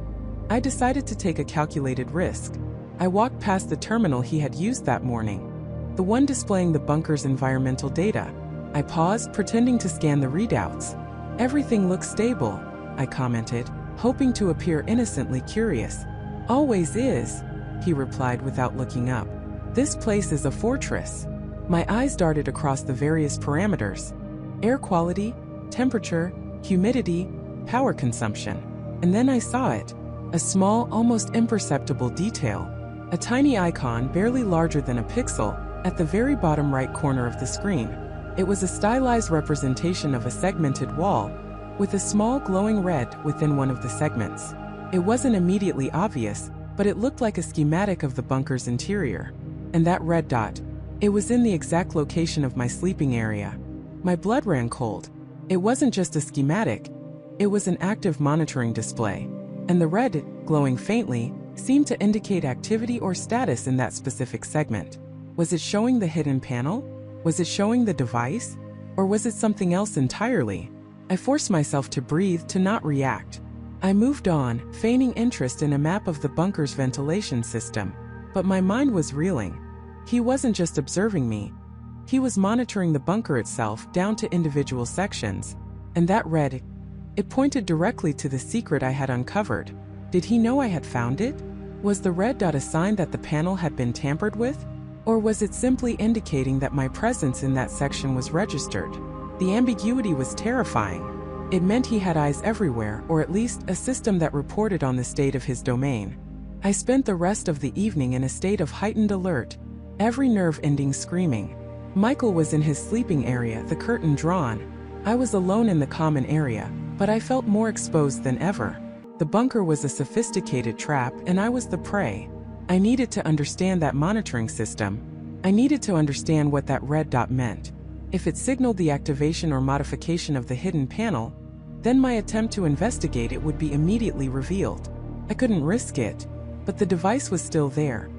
I decided to take a calculated risk. I walked past the terminal he had used that morning, the one displaying the bunker's environmental data. I paused, pretending to scan the readouts. Everything looks stable, I commented, hoping to appear innocently curious. Always is, he replied without looking up. This place is a fortress. My eyes darted across the various parameters. Air quality, temperature, humidity, power consumption. And then I saw it. A small, almost imperceptible detail. A tiny icon, barely larger than a pixel, at the very bottom right corner of the screen. It was a stylized representation of a segmented wall, with a small glowing red within one of the segments. It wasn't immediately obvious, but it looked like a schematic of the bunker's interior. And that red dot, it was in the exact location of my sleeping area. My blood ran cold. It wasn't just a schematic, it was an active monitoring display. And the red, glowing faintly, seemed to indicate activity or status in that specific segment. Was it showing the hidden panel? Was it showing the device? Or was it something else entirely? I forced myself to breathe, to not react. I moved on, feigning interest in a map of the bunker's ventilation system. But my mind was reeling. He wasn't just observing me. He was monitoring the bunker itself, down to individual sections. And that red, it pointed directly to the secret I had uncovered. Did he know I had found it? Was the red dot a sign that the panel had been tampered with? Or was it simply indicating that my presence in that section was registered? The ambiguity was terrifying. It meant he had eyes everywhere, or at least a system that reported on the state of his domain. I spent the rest of the evening in a state of heightened alert, every nerve ending screaming. Michael was in his sleeping area, the curtain drawn. I was alone in the common area, but I felt more exposed than ever. The bunker was a sophisticated trap, and I was the prey. I needed to understand that monitoring system. I needed to understand what that red dot meant. If it signaled the activation or modification of the hidden panel, then my attempt to investigate it would be immediately revealed. I couldn't risk it, but the device was still there.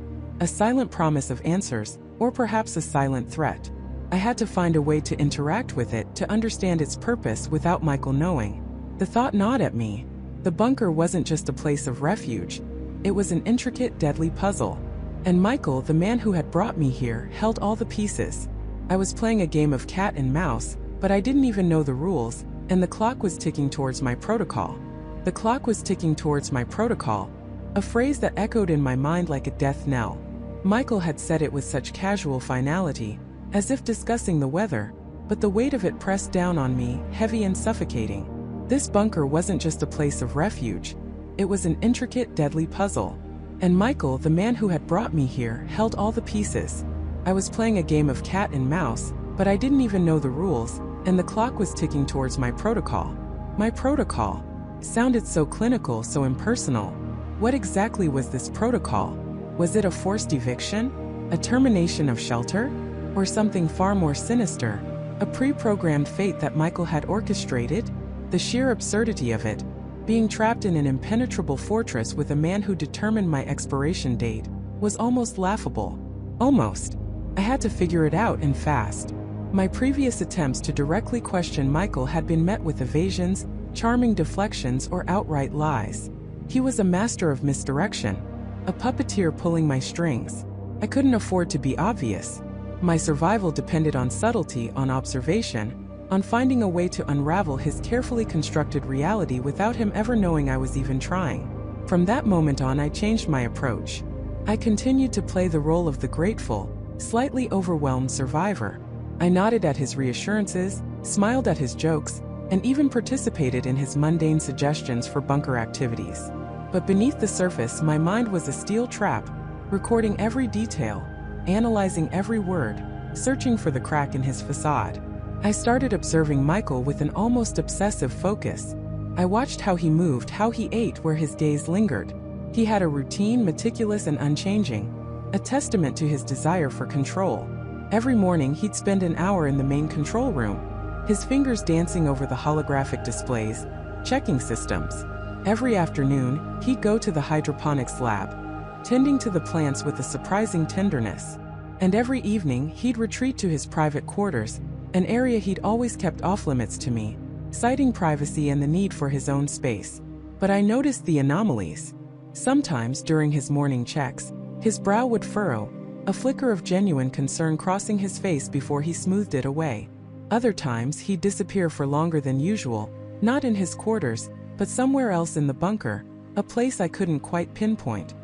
A silent promise of answers, or perhaps a silent threat. I had to find a way to interact with it, to understand its purpose without Michael knowing. The thought gnawed at me. The bunker wasn't just a place of refuge. It was an intricate, deadly puzzle. And Michael, the man who had brought me here, held all the pieces. I was playing a game of cat and mouse, but I didn't even know the rules, and the clock was ticking towards my protocol. The clock was ticking towards my protocol, a phrase that echoed in my mind like a death knell. Michael had said it with such casual finality, as if discussing the weather, but the weight of it pressed down on me, heavy and suffocating. This bunker wasn't just a place of refuge. It was an intricate, deadly puzzle. And Michael, the man who had brought me here, held all the pieces. I was playing a game of cat and mouse, but I didn't even know the rules, and the clock was ticking towards my protocol. My protocol sounded so clinical, so impersonal. What exactly was this protocol? Was it a forced eviction? A termination of shelter? Or something far more sinister? A pre-programmed fate that Michael had orchestrated? The sheer absurdity of it. Being trapped in an impenetrable fortress with a man who determined my expiration date was almost laughable. Almost. I had to figure it out, and fast. My previous attempts to directly question Michael had been met with evasions, charming deflections, or outright lies. He was a master of misdirection, a puppeteer pulling my strings. I couldn't afford to be obvious. My survival depended on subtlety, on observation, on finding a way to unravel his carefully constructed reality without him ever knowing I was even trying. From that moment on, I changed my approach. I continued to play the role of the grateful, slightly overwhelmed survivor. I nodded at his reassurances, smiled at his jokes, and even participated in his mundane suggestions for bunker activities. But beneath the surface, my mind was a steel trap, recording every detail, analyzing every word, searching for the crack in his facade. I started observing Michael with an almost obsessive focus. I watched how he moved, how he ate, where his gaze lingered. He had a routine, meticulous and unchanging, a testament to his desire for control. Every morning, he'd spend an hour in the main control room, his fingers dancing over the holographic displays, checking systems. Every afternoon, he'd go to the hydroponics lab, tending to the plants with a surprising tenderness. And every evening, he'd retreat to his private quarters, an area he'd always kept off-limits to me, citing privacy and the need for his own space. But I noticed the anomalies. Sometimes, during his morning checks, his brow would furrow, a flicker of genuine concern crossing his face before he smoothed it away. Other times, he'd disappear for longer than usual, not in his quarters, but somewhere else in the bunker, a place I couldn't quite pinpoint.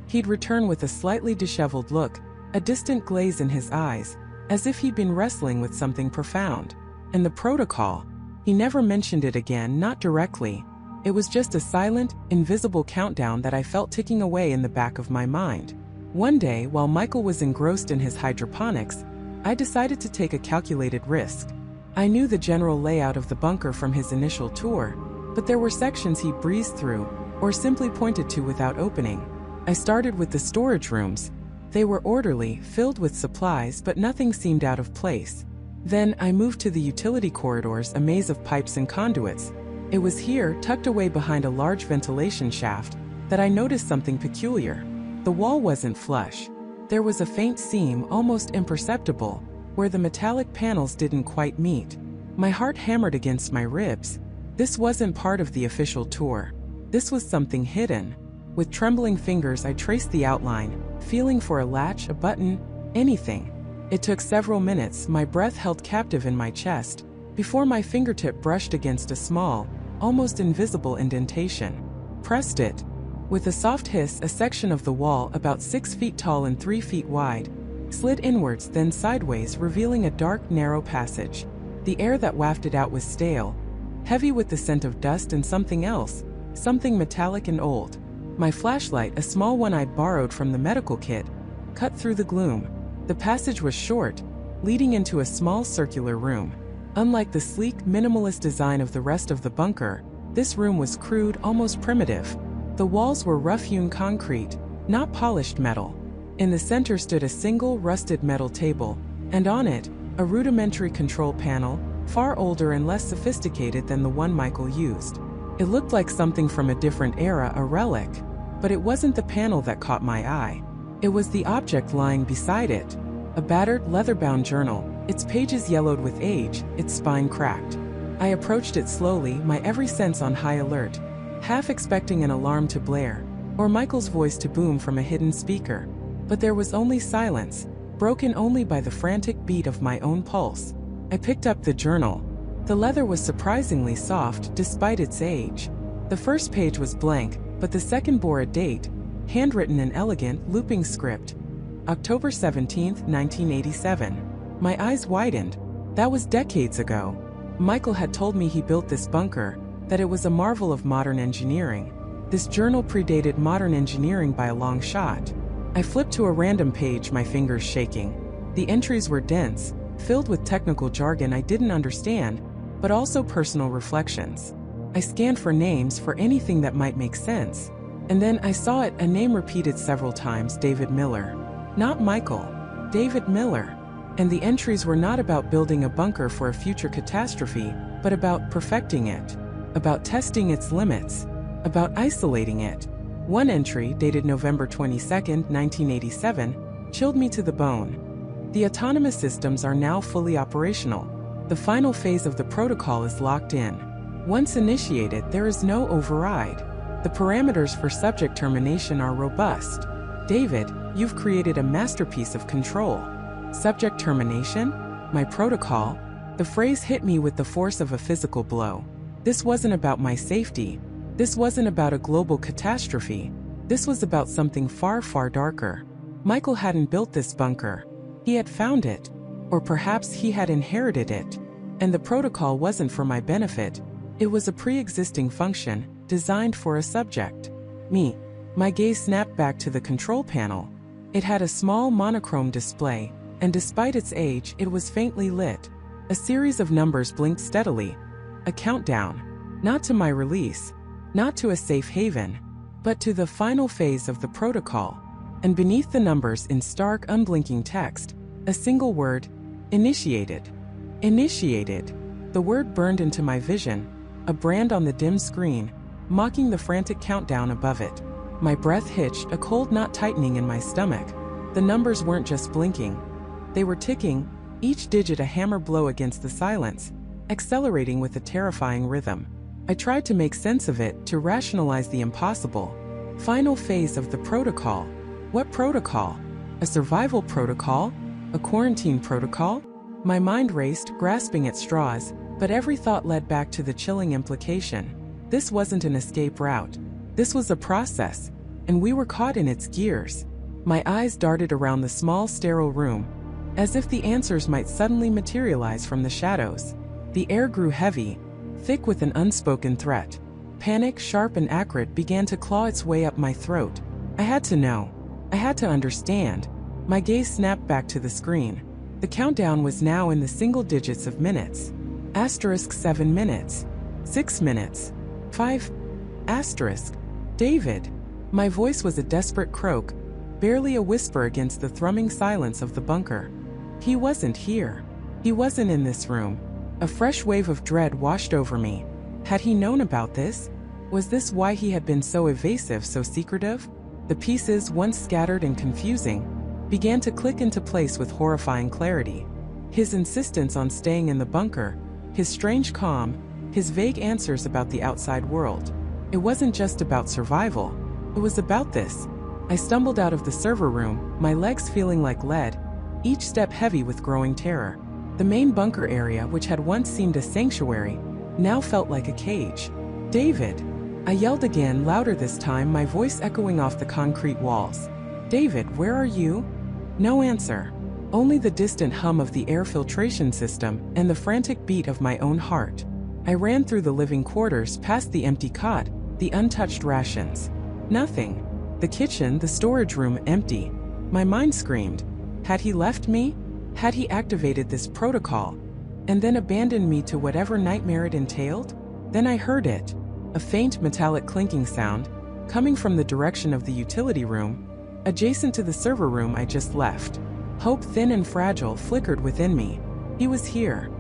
He'd return with a slightly disheveled look, a distant glaze in his eyes, as if he'd been wrestling with something profound. And the protocol, he never mentioned it again, not directly. It was just a silent, invisible countdown that I felt ticking away in the back of my mind. One day, while Michael was engrossed in his hydroponics, I decided to take a calculated risk. I knew the general layout of the bunker from his initial tour, but there were sections he breezed through, or simply pointed to without opening. I started with the storage rooms. They were orderly, filled with supplies, but nothing seemed out of place. Then I moved to the utility corridors, a maze of pipes and conduits. It was here, tucked away behind a large ventilation shaft, that I noticed something peculiar. The wall wasn't flush. There was a faint seam, almost imperceptible, where the metallic panels didn't quite meet. My heart hammered against my ribs. This wasn't part of the official tour. This was something hidden. With trembling fingers, I traced the outline, feeling for a latch, a button, anything. It took several minutes, my breath held captive in my chest, before my fingertip brushed against a small, almost invisible indentation. Pressed it. With a soft hiss, a section of the wall, about 6 feet tall and 3 feet wide, slid inwards, then sideways, revealing a dark, narrow passage. The air that wafted out was stale, heavy with the scent of dust and something else, something metallic and old. My flashlight, a small one I'd borrowed from the medical kit, cut through the gloom. The passage was short, leading into a small circular room. Unlike the sleek, minimalist design of the rest of the bunker, this room was crude, almost primitive. The walls were rough-hewn concrete, not polished metal. In the center stood a single, rusted metal table, and on it, a rudimentary control panel, far older and less sophisticated than the one Michael used. It looked like something from a different era, a relic, but it wasn't the panel that caught my eye. It was the object lying beside it, a battered, leather-bound journal, its pages yellowed with age, its spine cracked. I approached it slowly, my every sense on high alert, half expecting an alarm to blare, or Michael's voice to boom from a hidden speaker. But there was only silence, broken only by the frantic beat of my own pulse. I picked up the journal. The leather was surprisingly soft, despite its age. The first page was blank, but the second bore a date, handwritten in elegant, looping script. October 17, 1987. My eyes widened. That was decades ago. Michael had told me he built this bunker, that it was a marvel of modern engineering. This journal predated modern engineering by a long shot. I flipped to a random page, my fingers shaking. The entries were dense, filled with technical jargon I didn't understand, but also personal reflections. I scanned for names for anything that might make sense. And then I saw it, a name repeated several times, David Miller. Not Michael, David Miller. And the entries were not about building a bunker for a future catastrophe, but about perfecting it, about testing its limits, about isolating it. One entry, dated November 22, 1987, chilled me to the bone. The autonomous systems are now fully operational. The final phase of the protocol is locked in. Once initiated, there is no override. The parameters for subject termination are robust. David, you've created a masterpiece of control. Subject termination? My protocol? The phrase hit me with the force of a physical blow. This wasn't about my safety. This wasn't about a global catastrophe. This was about something far, far darker. Michael hadn't built this bunker. He had found it. Or perhaps he had inherited it. And the protocol wasn't for my benefit. It was a pre-existing function, designed for a subject. Me. My gaze snapped back to the control panel. It had a small monochrome display, and despite its age, it was faintly lit. A series of numbers blinked steadily. A countdown. Not to my release. Not to a safe haven. But to the final phase of the protocol. And beneath the numbers in stark, unblinking text, a single word: initiated. Initiated. The word burned into my vision, a brand on the dim screen, mocking the frantic countdown above it. My breath hitched, a cold knot tightening in my stomach. The numbers weren't just blinking. They were ticking, each digit a hammer blow against the silence, accelerating with a terrifying rhythm. I tried to make sense of it, to rationalize the impossible. Final phase of the protocol. What protocol? A survival protocol? A quarantine protocol? My mind raced, grasping at straws, but every thought led back to the chilling implication. This wasn't an escape route. This was a process, and we were caught in its gears. My eyes darted around the small, sterile room, as if the answers might suddenly materialize from the shadows. The air grew heavy, thick with an unspoken threat. Panic, sharp and acrid, began to claw its way up my throat. I had to know. I had to understand. My gaze snapped back to the screen. The countdown was now in the single digits of minutes. Asterisk 7 minutes. 6 minutes. 5. Asterisk. David. My voice was a desperate croak, barely a whisper against the thrumming silence of the bunker. He wasn't here. He wasn't in this room. A fresh wave of dread washed over me. Had he known about this? Was this why he had been so evasive, so secretive? The pieces, once scattered and confusing, began to click into place with horrifying clarity. His insistence on staying in the bunker, his strange calm, his vague answers about the outside world. It wasn't just about survival. It was about this. I stumbled out of the server room, my legs feeling like lead, each step heavy with growing terror. The main bunker area, which had once seemed a sanctuary, now felt like a cage. David! I yelled again, louder this time, my voice echoing off the concrete walls. David, where are you? No answer. Only the distant hum of the air filtration system and the frantic beat of my own heart. I ran through the living quarters, past the empty cot, the untouched rations. Nothing. The kitchen, the storage room, empty. My mind screamed. Had he left me? Had he activated this protocol, and then abandoned me to whatever nightmare it entailed? Then I heard it. A faint metallic clinking sound, coming from the direction of the utility room, adjacent to the server room I just left. Hope, thin and fragile, flickered within me. He was here.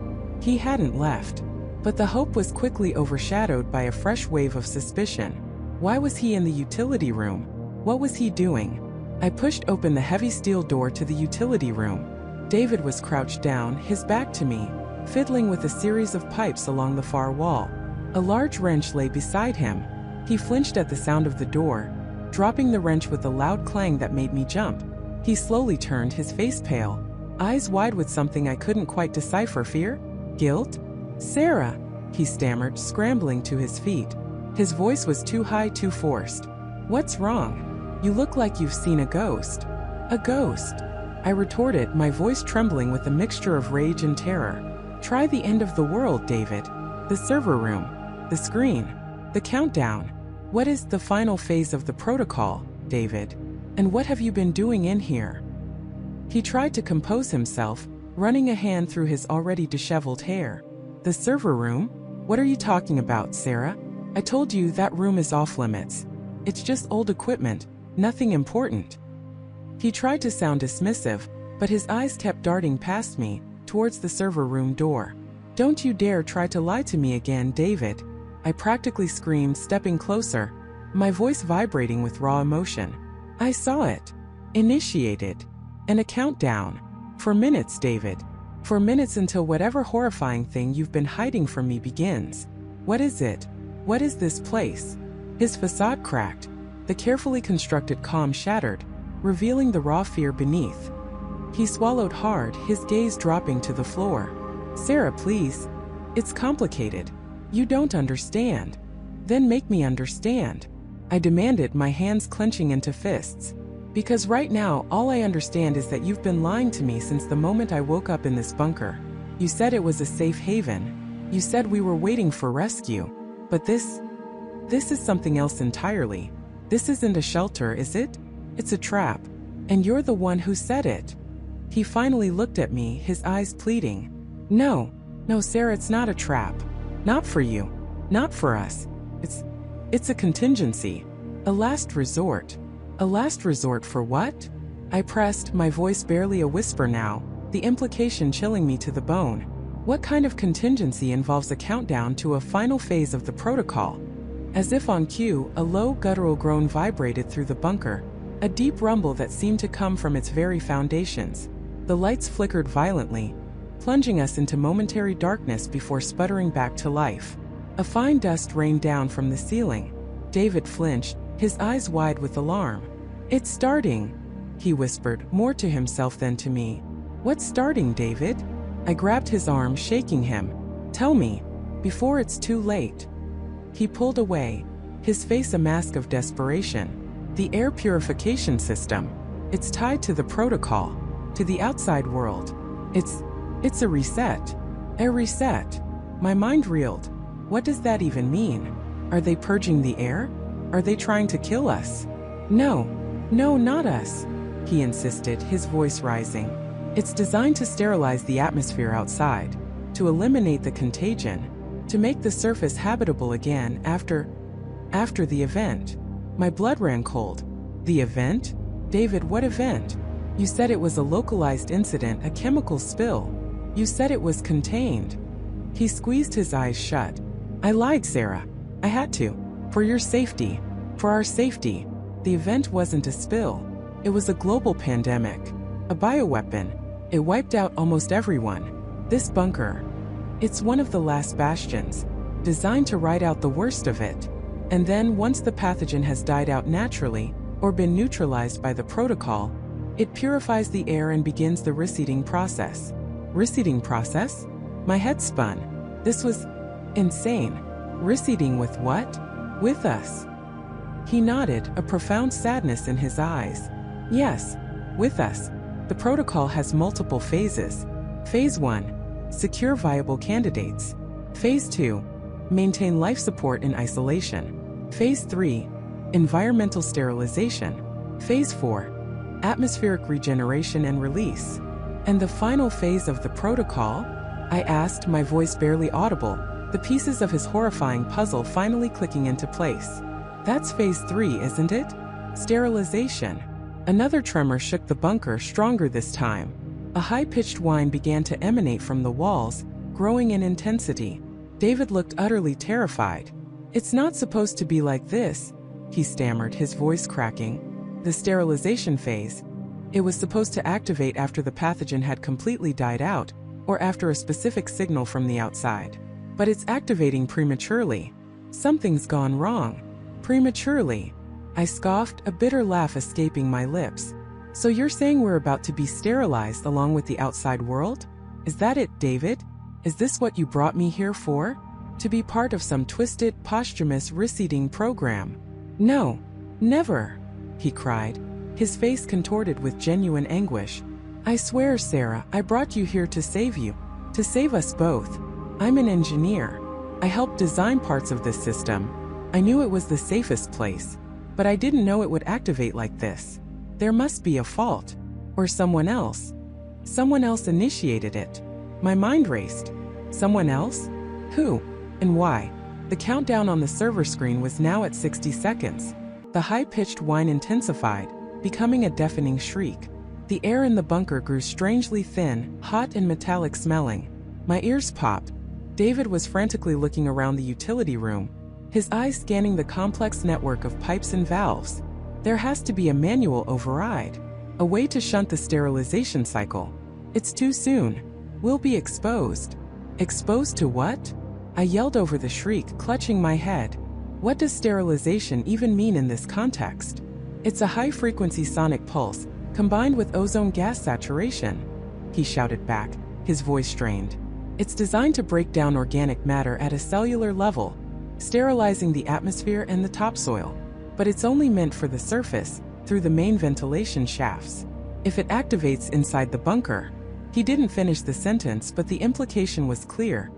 He hadn't left. But the hope was quickly overshadowed by a fresh wave of suspicion. Why was he in the utility room? What was he doing? I pushed open the heavy steel door to the utility room. David was crouched down, his back to me, fiddling with a series of pipes along the far wall. A large wrench lay beside him. He flinched at the sound of the door, dropping the wrench with a loud clang that made me jump. He slowly turned, his face pale, eyes wide with something I couldn't quite decipher. Fear? Guilt? Sarah, he stammered, scrambling to his feet. His voice was too high, too forced. What's wrong? You look like you've seen a ghost. A ghost? I retorted, my voice trembling with a mixture of rage and terror. Try the end of the world, David. The server room. The screen. The countdown. What is the final phase of the protocol, David? And what have you been doing in here? He tried to compose himself, running a hand through his already disheveled hair. The server room? What are you talking about, Sarah? I told you that room is off limits. It's just old equipment, nothing important. He tried to sound dismissive, but his eyes kept darting past me, towards the server room door. Don't you dare try to lie to me again, David. I practically screamed, stepping closer, my voice vibrating with raw emotion. I saw it. Initiated. And a countdown. For minutes, David. For minutes until whatever horrifying thing you've been hiding from me begins. What is it? What is this place? His facade cracked. The carefully constructed calm shattered, revealing the raw fear beneath. He swallowed hard, his gaze dropping to the floor. Sarah, please. It's complicated. You don't understand. Then make me understand. I demanded, my hands clenching into fists. Because right now, all I understand is that you've been lying to me since the moment I woke up in this bunker. You said it was a safe haven. You said we were waiting for rescue. But this is something else entirely. This isn't a shelter, is it? It's a trap. And you're the one who said it. He finally looked at me, his eyes pleading. No, Sarah, it's not a trap. Not for you. Not for us. It's a contingency. A last resort. A last resort for what? I pressed, my voice barely a whisper now, the implication chilling me to the bone. What kind of contingency involves a countdown to a final phase of the protocol? As if on cue, a low guttural groan vibrated through the bunker, a deep rumble that seemed to come from its very foundations. The lights flickered violently, plunging us into momentary darkness before sputtering back to life. A fine dust rained down from the ceiling. David flinched, his eyes wide with alarm. It's starting, he whispered, more to himself than to me. What's starting, David? I grabbed his arm, shaking him. Tell me, before it's too late. He pulled away, his face a mask of desperation. The air purification system. It's tied to the protocol, to the outside world. It's a reset. A reset. My mind reeled. What does that even mean? Are they purging the air? Are they trying to kill us? No, not us, he insisted, his voice rising. It's designed to sterilize the atmosphere outside, to eliminate the contagion, to make the surface habitable again after the event. My blood ran cold. The event? David, what event? You said it was a localized incident, a chemical spill. You said it was contained. He squeezed his eyes shut. I lied, Sarah. I had to. For your safety. For our safety. The event wasn't a spill. It was a global pandemic. A bioweapon. It wiped out almost everyone. This bunker. It's one of the last bastions, designed to ride out the worst of it. And then, once the pathogen has died out naturally, or been neutralized by the protocol, it purifies the air and begins the reseeding process. Reseeding process? My head spun. This was insane. Reseeding with what? With us. He nodded, a profound sadness in his eyes. Yes, with us. The protocol has multiple phases. Phase 1. Secure viable candidates. Phase 2. Maintain life support in isolation. Phase 3. Environmental sterilization. Phase 4. Atmospheric regeneration and release. And the final phase of the protocol? I asked, my voice barely audible, the pieces of his horrifying puzzle finally clicking into place. That's phase 3, isn't it? Sterilization. Another tremor shook the bunker, stronger this time. A high-pitched whine began to emanate from the walls, growing in intensity. David looked utterly terrified. It's not supposed to be like this, he stammered, his voice cracking. The sterilization phase. It was supposed to activate after the pathogen had completely died out, or after a specific signal from the outside. But it's activating prematurely. Something's gone wrong. Prematurely. I scoffed, a bitter laugh escaping my lips. So you're saying we're about to be sterilized along with the outside world? Is that it, David? Is this what you brought me here for? To be part of some twisted, posthumous reseeding program? No, never, he cried, his face contorted with genuine anguish. I swear, Sarah, I brought you here to save you. To save us both. I'm an engineer. I helped design parts of this system. I knew it was the safest place, but I didn't know it would activate like this. There must be a fault. Or someone else? Someone else initiated it. My mind raced. Someone else? Who? And why? The countdown on the server screen was now at 60 seconds. The high-pitched whine intensified, becoming a deafening shriek. The air in the bunker grew strangely thin, hot and metallic smelling. My ears popped. David was frantically looking around the utility room, his eyes scanning the complex network of pipes and valves. There has to be a manual override, a way to shunt the sterilization cycle. It's too soon. We'll be exposed. Exposed to what? I yelled over the shriek, clutching my head. What does sterilization even mean in this context? It's a high-frequency sonic pulse, combined with ozone gas saturation, he shouted back, his voice strained. It's designed to break down organic matter at a cellular level, sterilizing the atmosphere and the topsoil. But it's only meant for the surface, through the main ventilation shafts. If it activates inside the bunker. He didn't finish the sentence, but the implication was clear.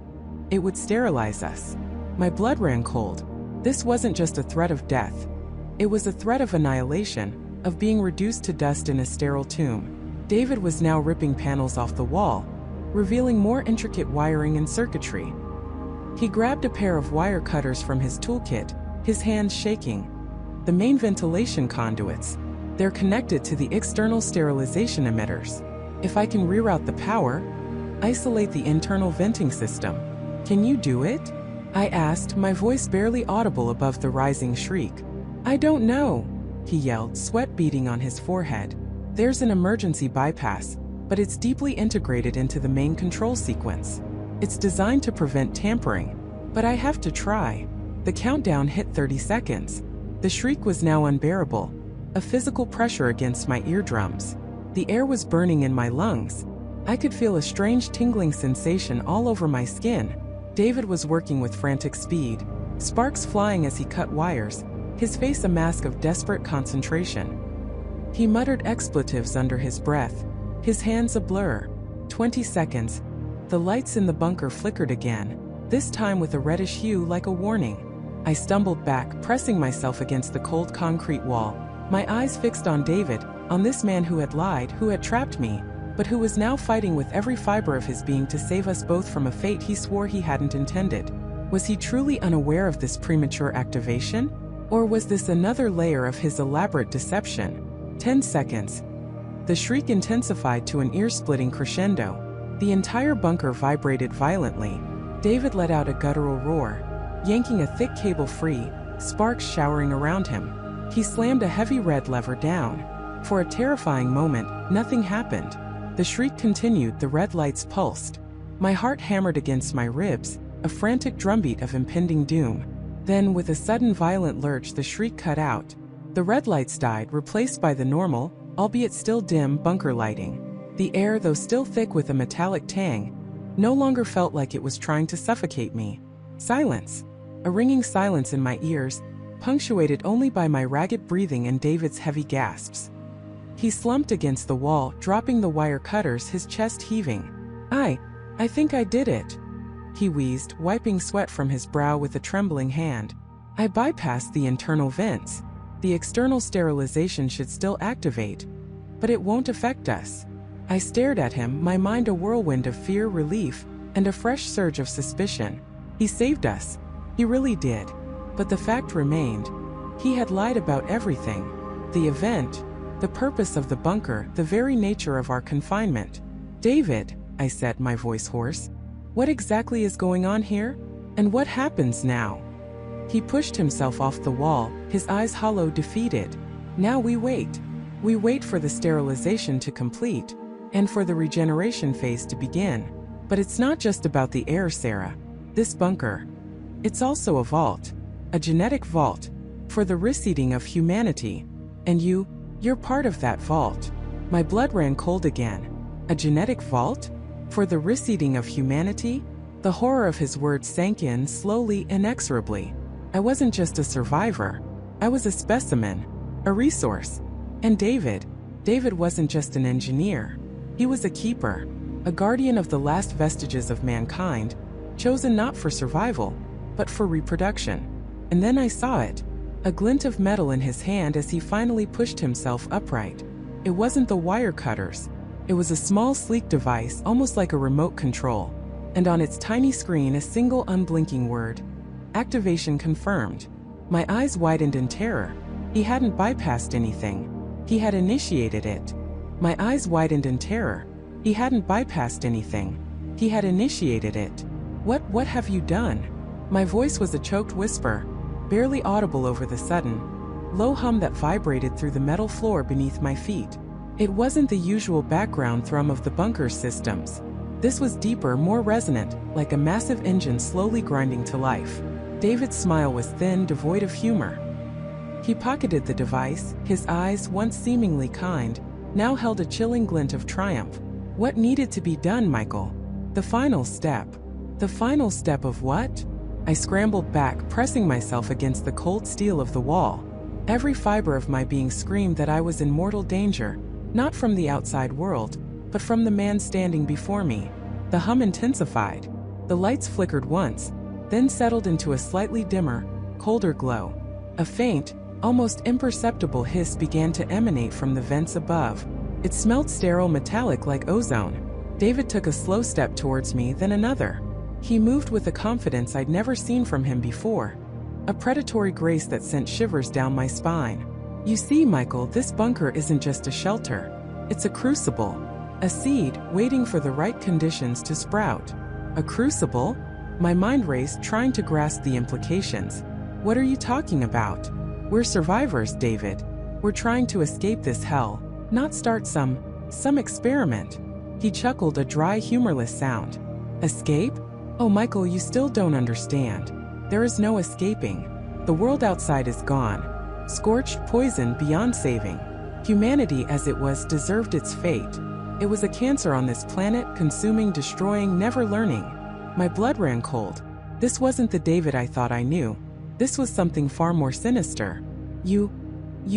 It would sterilize us. My blood ran cold. This wasn't just a threat of death. It was a threat of annihilation, of being reduced to dust in a sterile tomb. David was now ripping panels off the wall, revealing more intricate wiring and circuitry. He grabbed a pair of wire cutters from his toolkit, his hands shaking. The main ventilation conduits. They're connected to the external sterilization emitters. If I can reroute the power, isolate the internal venting system. Can you do it? I asked, my voice barely audible above the rising shriek. I don't know, he yelled, sweat beading on his forehead. There's an emergency bypass, but it's deeply integrated into the main control sequence. It's designed to prevent tampering, but I have to try. The countdown hit 30 seconds. The shriek was now unbearable, a physical pressure against my eardrums. The air was burning in my lungs. I could feel a strange tingling sensation all over my skin. David was working with frantic speed, sparks flying as he cut wires, his face a mask of desperate concentration. He muttered expletives under his breath, his hands a blur. 20 seconds. The lights in the bunker flickered again, this time with a reddish hue like a warning. I stumbled back, pressing myself against the cold concrete wall, my eyes fixed on David, on this man who had lied, who had trapped me, but who was now fighting with every fiber of his being to save us both from a fate he swore he hadn't intended. Was he truly unaware of this premature activation? Or was this another layer of his elaborate deception? 10 seconds. The shriek intensified to an ear-splitting crescendo. The entire bunker vibrated violently. David let out a guttural roar, yanking a thick cable free, sparks showering around him. He slammed a heavy red lever down. For a terrifying moment, nothing happened. The shriek continued, the red lights pulsed. My heart hammered against my ribs, a frantic drumbeat of impending doom. Then, with a sudden violent lurch, the shriek cut out. The red lights died, replaced by the normal, albeit still dim, bunker lighting. The air, though still thick with a metallic tang, no longer felt like it was trying to suffocate me. Silence. A ringing silence in my ears, punctuated only by my ragged breathing and David's heavy gasps. He slumped against the wall, dropping the wire cutters, his chest heaving. I think I did it, he wheezed, wiping sweat from his brow with a trembling hand. I bypassed the internal vents. The external sterilization should still activate, but it won't affect us. I stared at him, my mind a whirlwind of fear, relief, and a fresh surge of suspicion. He saved us. He really did. But the fact remained. He had lied about everything. The event, the purpose of the bunker, the very nature of our confinement. David, I said, my voice hoarse. What exactly is going on here? And what happens now? He pushed himself off the wall, his eyes hollow, defeated. Now we wait. We wait for the sterilization to complete, and for the regeneration phase to begin. But it's not just about the air, Sarah. This bunker. It's also a vault. A genetic vault. For the reseeding of humanity. And you're part of that vault. My blood ran cold again. A genetic vault? For the reseeding of humanity? The horror of his words sank in slowly, inexorably. I wasn't just a survivor. I was a specimen. A resource. And David wasn't just an engineer. He was a keeper. A guardian of the last vestiges of mankind, chosen not for survival, but for reproduction. And then I saw it. A glint of metal in his hand as he finally pushed himself upright. It wasn't the wire cutters. It was a small, sleek device, almost like a remote control. And on its tiny screen, a single unblinking word: activation confirmed. My eyes widened in terror. He hadn't bypassed anything. He had initiated it. My eyes widened in terror. He hadn't bypassed anything. He had initiated it. What have you done? My voice was a choked whisper, barely audible over the sudden low hum that vibrated through the metal floor beneath my feet. It wasn't the usual background thrum of the bunker's systems. This was deeper, more resonant, like a massive engine slowly grinding to life. David's smile was thin, devoid of humor. He pocketed the device. His eyes, once seemingly kind, now held a chilling glint of triumph. What needed to be done, Michael? The final step. The final step of what? I scrambled back, pressing myself against the cold steel of the wall. Every fiber of my being screamed that I was in mortal danger, not from the outside world, but from the man standing before me. The hum intensified. The lights flickered once, then settled into a slightly dimmer, colder glow. A faint, almost imperceptible hiss began to emanate from the vents above. It smelled sterile, metallic, like ozone. David took a slow step towards me, then another. He moved with a confidence I'd never seen from him before, a predatory grace that sent shivers down my spine. You see, Michael, this bunker isn't just a shelter. It's a crucible, a seed waiting for the right conditions to sprout. A crucible? My mind raced, trying to grasp the implications. What are you talking about? We're survivors, David. We're trying to escape this hell, not start some experiment. He chuckled, a dry, humorless sound. Escape? Oh, Michael, you still don't understand. There is no escaping. The world outside is gone. Scorched, poisoned, beyond saving. Humanity as it was deserved its fate. It was a cancer on this planet, consuming, destroying, never learning. My blood ran cold. This wasn't the David I thought I knew. This was something far more sinister. You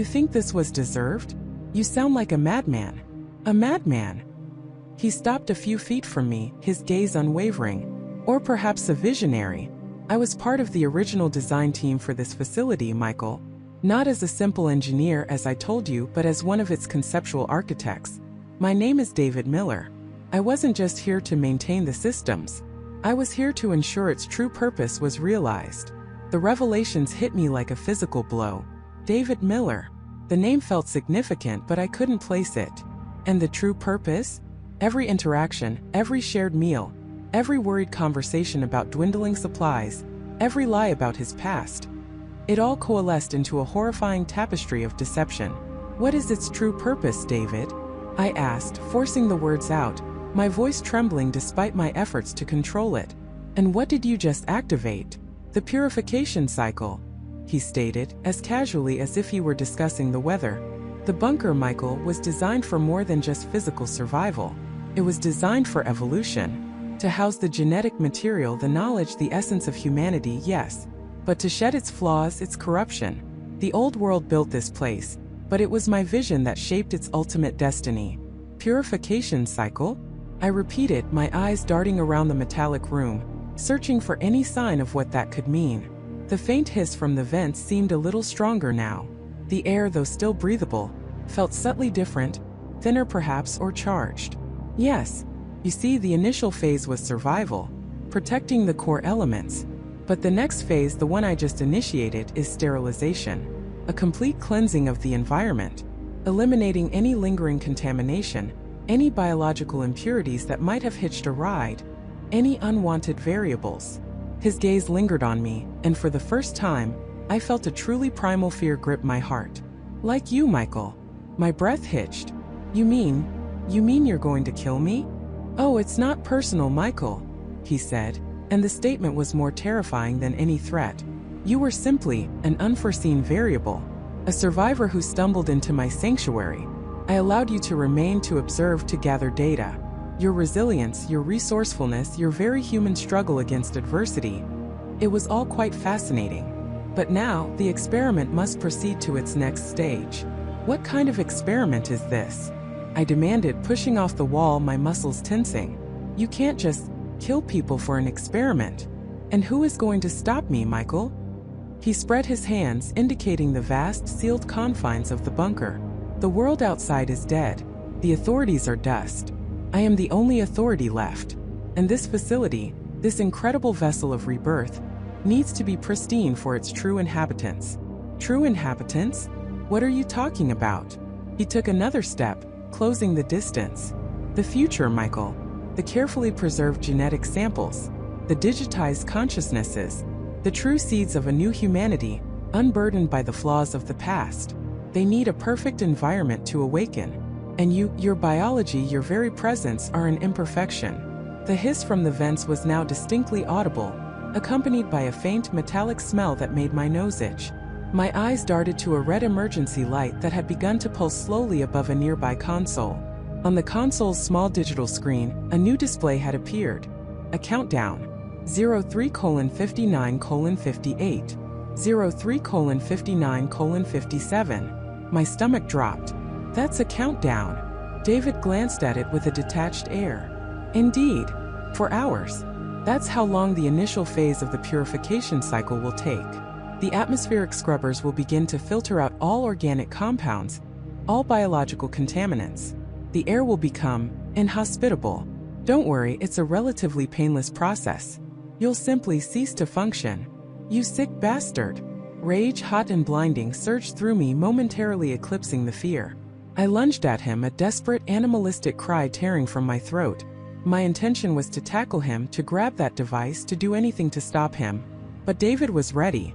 think this was deserved? You sound like a madman. A madman. He stopped a few feet from me, his gaze unwavering. Or perhaps a visionary. I was part of the original design team for this facility, Michael. Not as a simple engineer, as I told you, but as one of its conceptual architects. My name is David Miller. I wasn't just here to maintain the systems. I was here to ensure its true purpose was realized. The revelations hit me like a physical blow. David Miller. The name felt significant, but I couldn't place it. And the true purpose? Every interaction, every shared meal, every worried conversation about dwindling supplies, every lie about his past. It all coalesced into a horrifying tapestry of deception. What is its true purpose, David? I asked, forcing the words out, my voice trembling despite my efforts to control it. And what did you just activate? The purification cycle, he stated, as casually as if he were discussing the weather. The bunker, Michael, was designed for more than just physical survival. It was designed for evolution. To house the genetic material, the knowledge, the essence of humanity, yes. But to shed its flaws, its corruption. The old world built this place, but it was my vision that shaped its ultimate destiny. Purification cycle? I repeated, my eyes darting around the metallic room, searching for any sign of what that could mean. The faint hiss from the vents seemed a little stronger now. The air, though still breathable, felt subtly different, thinner perhaps, or charged. Yes. You see, the initial phase was survival, protecting the core elements. But the next phase, the one I just initiated, is sterilization. A complete cleansing of the environment, eliminating any lingering contamination, any biological impurities that might have hitched a ride, any unwanted variables. His gaze lingered on me, and for the first time, I felt a truly primal fear grip my heart. Like you, Michael. My breath hitched. You mean you're going to kill me? Oh, it's not personal, Michael, he said, and the statement was more terrifying than any threat. You were simply an unforeseen variable, a survivor who stumbled into my sanctuary. I allowed you to remain, to observe, to gather data. Your resilience, your resourcefulness, your very human struggle against adversity. It was all quite fascinating. But now, the experiment must proceed to its next stage. What kind of experiment is this? I demanded, pushing off the wall, my muscles tensing. You can't just kill people for an experiment. And who is going to stop me, Michael? He spread his hands, indicating the vast, sealed confines of the bunker. The world outside is dead. The authorities are dust. I am the only authority left. And this facility, this incredible vessel of rebirth, needs to be pristine for its true inhabitants. True inhabitants? What are you talking about? He took another step, closing the distance. The future, Michael. The carefully preserved genetic samples. The digitized consciousnesses. The true seeds of a new humanity, unburdened by the flaws of the past. They need a perfect environment to awaken. And you, your biology, your very presence are an imperfection. The hiss from the vents was now distinctly audible, accompanied by a faint metallic smell that made my nose itch. My eyes darted to a red emergency light that had begun to pulse slowly above a nearby console. On the console's small digital screen, a new display had appeared. A countdown. 03:59:58. 03:59:57. My stomach dropped. That's a countdown. David glanced at it with a detached air. Indeed. For hours. That's how long the initial phase of the purification cycle will take. The atmospheric scrubbers will begin to filter out all organic compounds, all biological contaminants. The air will become inhospitable. Don't worry, it's a relatively painless process. You'll simply cease to function. You sick bastard. Rage, hot and blinding, surged through me, momentarily eclipsing the fear. I lunged at him, a desperate, animalistic cry tearing from my throat. My intention was to tackle him, to grab that device, to do anything to stop him. But David was ready.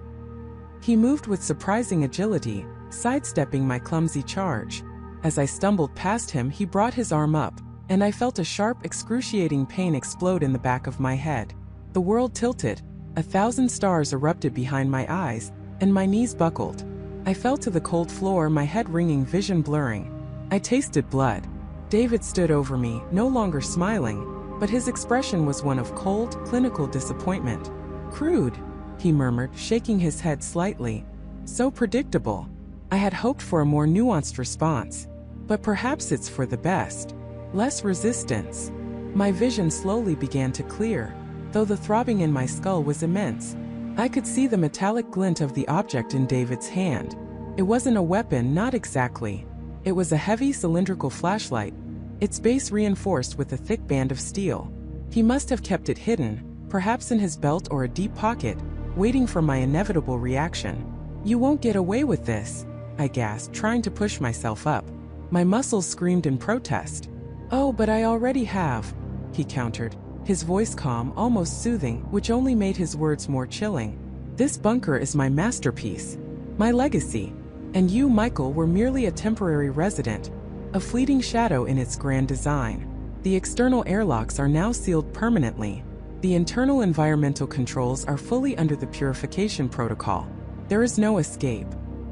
He moved with surprising agility, sidestepping my clumsy charge. As I stumbled past him, he brought his arm up, and I felt a sharp, excruciating pain explode in the back of my head. The world tilted, 1,000 stars erupted behind my eyes, and my knees buckled. I fell to the cold floor, my head ringing, vision blurring. I tasted blood. David stood over me, no longer smiling, but his expression was one of cold, clinical disappointment. Crude, he murmured, shaking his head slightly. So predictable. I had hoped for a more nuanced response. But perhaps it's for the best. Less resistance. My vision slowly began to clear, though the throbbing in my skull was immense. I could see the metallic glint of the object in David's hand. It wasn't a weapon, not exactly. It was a heavy cylindrical flashlight, its base reinforced with a thick band of steel. He must have kept it hidden, perhaps in his belt or a deep pocket, waiting for my inevitable reaction. You won't get away with this, I gasped, trying to push myself up. My muscles screamed in protest. Oh, but I already have, he countered, his voice calm, almost soothing, which only made his words more chilling. This bunker is my masterpiece, my legacy. And you, Michael, were merely a temporary resident, a fleeting shadow in its grand design. The external airlocks are now sealed permanently. The internal environmental controls are fully under the purification protocol. There is no escape.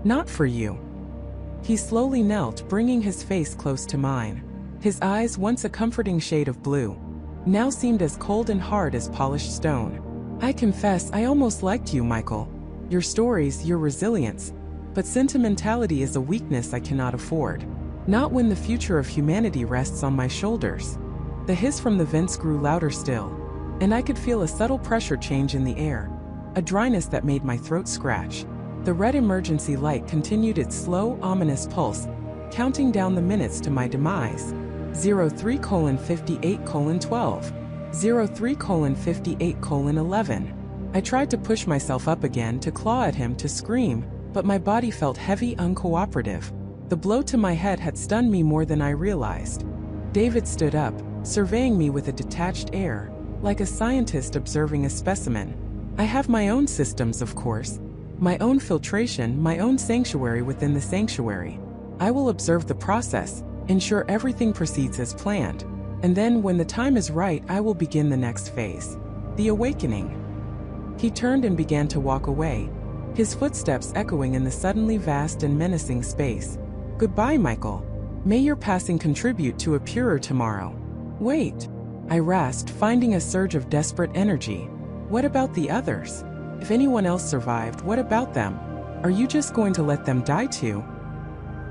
Not for you. He slowly knelt, bringing his face close to mine. His eyes, once a comforting shade of blue, now seemed as cold and hard as polished stone. I confess, I almost liked you, Michael. Your stories, your resilience. But sentimentality is a weakness I cannot afford. Not when the future of humanity rests on my shoulders. The hiss from the vents grew louder still, and I could feel a subtle pressure change in the air, a dryness that made my throat scratch. The red emergency light continued its slow, ominous pulse, counting down the minutes to my demise. 03:58:12. 03:58:11. I tried to push myself up again, to claw at him, to scream, but my body felt heavy, uncooperative. The blow to my head had stunned me more than I realized. David stood up, surveying me with a detached air, like a scientist observing a specimen. I have my own systems, of course. My own filtration, my own sanctuary within the sanctuary. I will observe the process, ensure everything proceeds as planned. And then, when the time is right, I will begin the next phase. The awakening. He turned and began to walk away, his footsteps echoing in the suddenly vast and menacing space. Goodbye, Michael. May your passing contribute to a purer tomorrow. Wait, I rasped, finding a surge of desperate energy. What about the others? If anyone else survived, what about them? Are you just going to let them die too?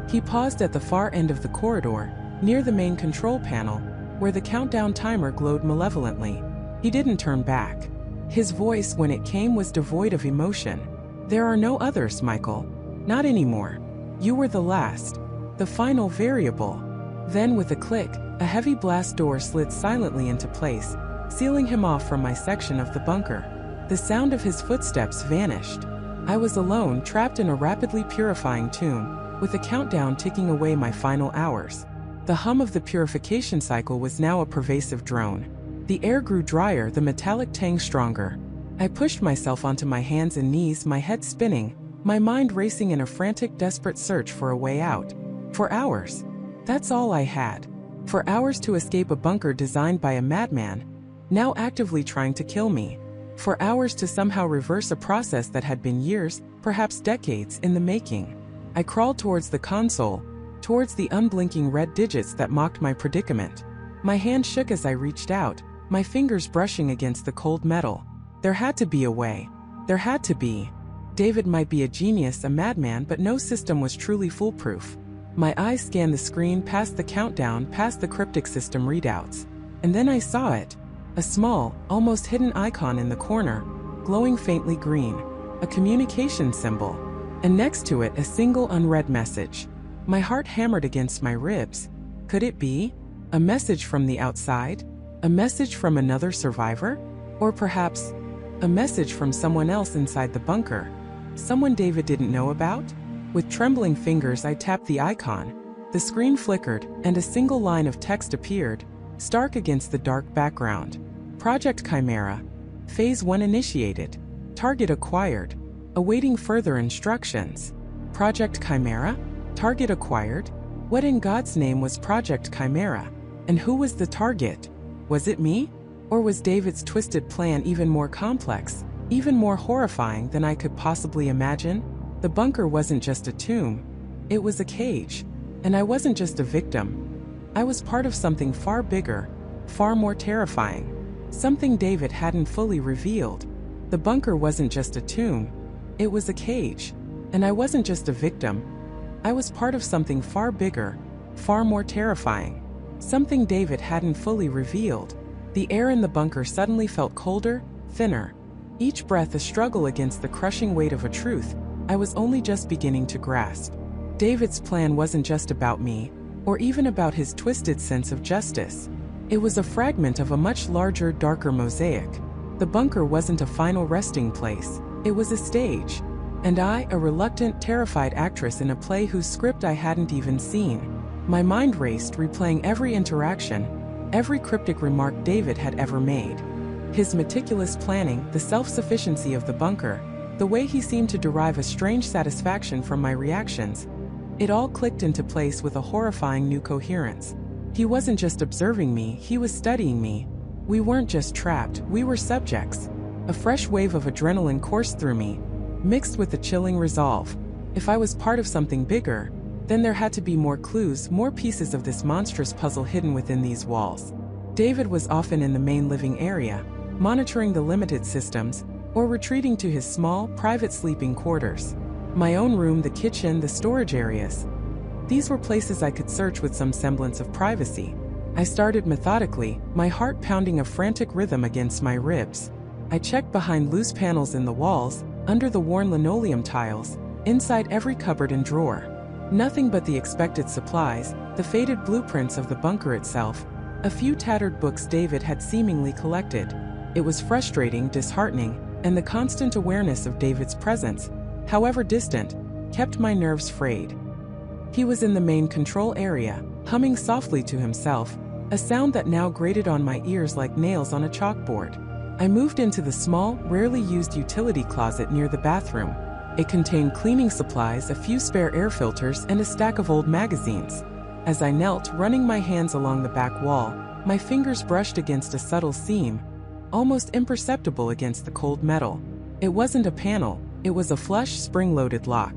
He paused at the far end of the corridor, near the main control panel, where the countdown timer glowed malevolently. He didn't turn back. His voice, when it came, was devoid of emotion. There are no others, Michael. Not anymore. You were the last. The final variable. Then with a click, a heavy blast door slid silently into place, sealing him off from my section of the bunker. The sound of his footsteps vanished. I was alone, trapped in a rapidly purifying tomb, with a countdown ticking away my final hours. The hum of the purification cycle was now a pervasive drone. The air grew drier, the metallic tang stronger. I pushed myself onto my hands and knees, my head spinning, my mind racing in a frantic, desperate search for a way out. For hours. That's all I had. For hours to escape a bunker designed by a madman, now actively trying to kill me. For hours to somehow reverse a process that had been years, perhaps decades, in the making. I crawled towards the console, towards the unblinking red digits that mocked my predicament. My hand shook as I reached out, my fingers brushing against the cold metal. There had to be a way. There had to be. David might be a genius, a madman, but no system was truly foolproof. My eyes scanned the screen, past the countdown, past the cryptic system readouts. And then I saw it. A small, almost hidden icon in the corner, glowing faintly green. A communication symbol. And next to it, a single unread message. My heart hammered against my ribs. Could it be? A message from the outside? A message from another survivor? Or perhaps, a message from someone else inside the bunker? Someone David didn't know about? With trembling fingers, I tapped the icon. The screen flickered, and a single line of text appeared, stark against the dark background. Project Chimera. Phase 1 initiated. Target acquired. Awaiting further instructions. Project Chimera? Target acquired? What in God's name was Project Chimera? And who was the target? Was it me? Or was David's twisted plan even more complex, even more horrifying than I could possibly imagine? The bunker wasn't just a tomb. It was a cage. And I wasn't just a victim. I was part of something far bigger, far more terrifying. Something David hadn't fully revealed. The bunker wasn't just a tomb. It was a cage. And I wasn't just a victim. I was part of something far bigger, far more terrifying. Something David hadn't fully revealed. The air in the bunker suddenly felt colder, thinner. Each breath a struggle against the crushing weight of a truth I was only just beginning to grasp. David's plan wasn't just about me, or even about his twisted sense of justice. It was a fragment of a much larger, darker mosaic. The bunker wasn't a final resting place. It was a stage. And I, a reluctant, terrified actress in a play whose script I hadn't even seen. My mind raced, replaying every interaction, every cryptic remark David had ever made. His meticulous planning, the self-sufficiency of the bunker, the way he seemed to derive a strange satisfaction from my reactions. It all clicked into place with a horrifying new coherence. He wasn't just observing me, he was studying me. We weren't just trapped, we were subjects. A fresh wave of adrenaline coursed through me, mixed with a chilling resolve. If I was part of something bigger, then there had to be more clues, more pieces of this monstrous puzzle hidden within these walls. David was often in the main living area, monitoring the limited systems, or retreating to his small, private sleeping quarters. My own room, the kitchen, the storage areas. These were places I could search with some semblance of privacy. I started methodically, my heart pounding a frantic rhythm against my ribs. I checked behind loose panels in the walls, under the worn linoleum tiles, inside every cupboard and drawer. Nothing but the expected supplies, the faded blueprints of the bunker itself, a few tattered books David had seemingly collected. It was frustrating, disheartening, and the constant awareness of David's presence, however distant, kept my nerves frayed. He was in the main control area, humming softly to himself, a sound that now grated on my ears like nails on a chalkboard. I moved into the small, rarely used utility closet near the bathroom. It contained cleaning supplies, a few spare air filters, and a stack of old magazines. As I knelt, running my hands along the back wall, my fingers brushed against a subtle seam, almost imperceptible against the cold metal. It wasn't a panel, it was a flush, spring-loaded lock.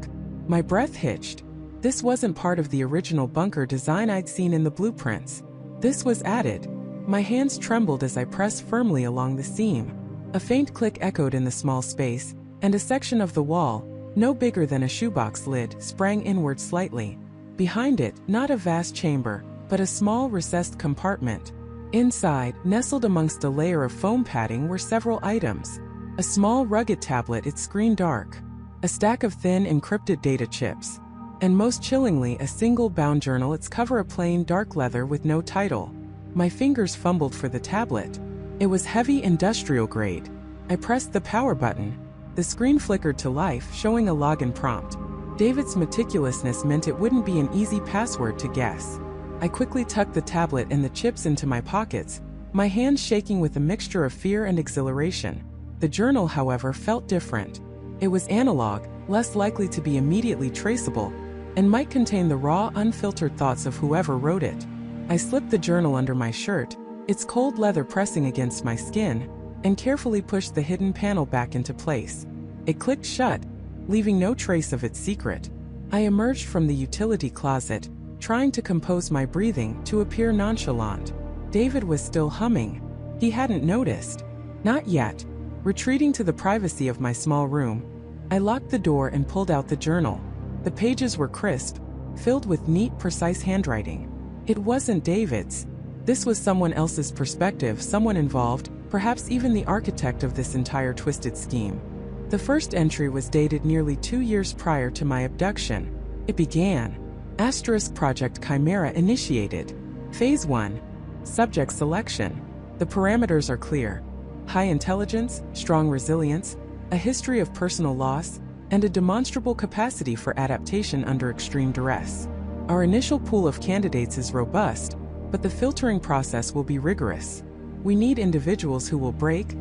My breath hitched. This wasn't part of the original bunker design I'd seen in the blueprints. This was added. My hands trembled as I pressed firmly along the seam. A faint click echoed in the small space, and a section of the wall, no bigger than a shoebox lid, sprang inward slightly. Behind it, not a vast chamber, but a small recessed compartment. Inside, nestled amongst a layer of foam padding, were several items. A small rugged tablet, its screen dark. A stack of thin, encrypted data chips. And most chillingly, a single-bound journal, its cover a plain dark leather with no title. My fingers fumbled for the tablet. It was heavy, industrial grade. I pressed the power button. The screen flickered to life, showing a login prompt. David's meticulousness meant it wouldn't be an easy password to guess. I quickly tucked the tablet and the chips into my pockets, my hands shaking with a mixture of fear and exhilaration. The journal, however, felt different. It was analog, less likely to be immediately traceable, and might contain the raw, unfiltered thoughts of whoever wrote it. I slipped the journal under my shirt, its cold leather pressing against my skin, and carefully pushed the hidden panel back into place. It clicked shut, leaving no trace of its secret. I emerged from the utility closet, trying to compose my breathing to appear nonchalant. David was still humming. He hadn't noticed. Not yet. Retreating to the privacy of my small room, I locked the door and pulled out the journal. The pages were crisp, filled with neat, precise handwriting. It wasn't David's. This was someone else's perspective, someone involved, perhaps even the architect of this entire twisted scheme. The first entry was dated nearly 2 years prior to my abduction. It began. Project Chimera initiated. Phase 1. Subject selection. The parameters are clear. High intelligence, strong resilience, a history of personal loss, and a demonstrable capacity for adaptation under extreme duress. Our initial pool of candidates is robust, but the filtering process will be rigorous. We need individuals who will break,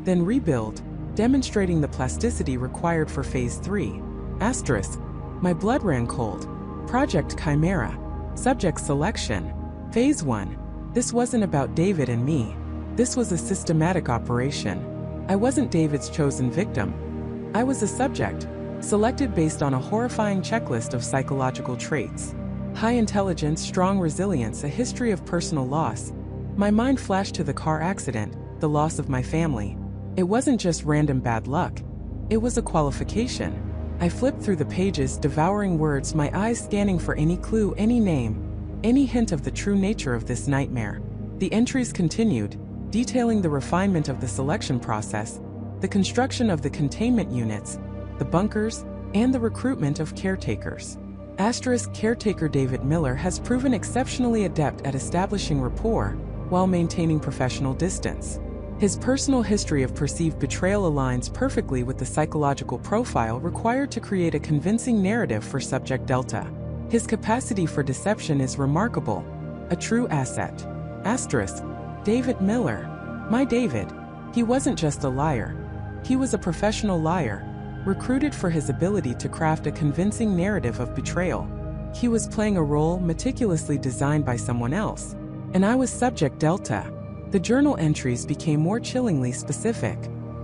then rebuild, demonstrating the plasticity required for Phase 3. My blood ran cold. Project Chimera. Subject selection. Phase 1. This wasn't about David and me. This was a systematic operation. I wasn't David's chosen victim. I was a subject, selected based on a horrifying checklist of psychological traits. High intelligence, strong resilience, a history of personal loss. My mind flashed to the car accident, the loss of my family. It wasn't just random bad luck. It was a qualification. I flipped through the pages, devouring words, my eyes scanning for any clue, any name, any hint of the true nature of this nightmare. The entries continued, detailing the refinement of the selection process, the construction of the containment units, the bunkers, and the recruitment of caretakers. Caretaker David Miller has proven exceptionally adept at establishing rapport while maintaining professional distance. His personal history of perceived betrayal aligns perfectly with the psychological profile required to create a convincing narrative for Subject Delta. His capacity for deception is remarkable, a true asset. David Miller. My David. He wasn't just a liar. He was a professional liar, recruited for his ability to craft a convincing narrative of betrayal. He was playing a role meticulously designed by someone else, and I was Subject Delta. The journal entries became more chillingly specific.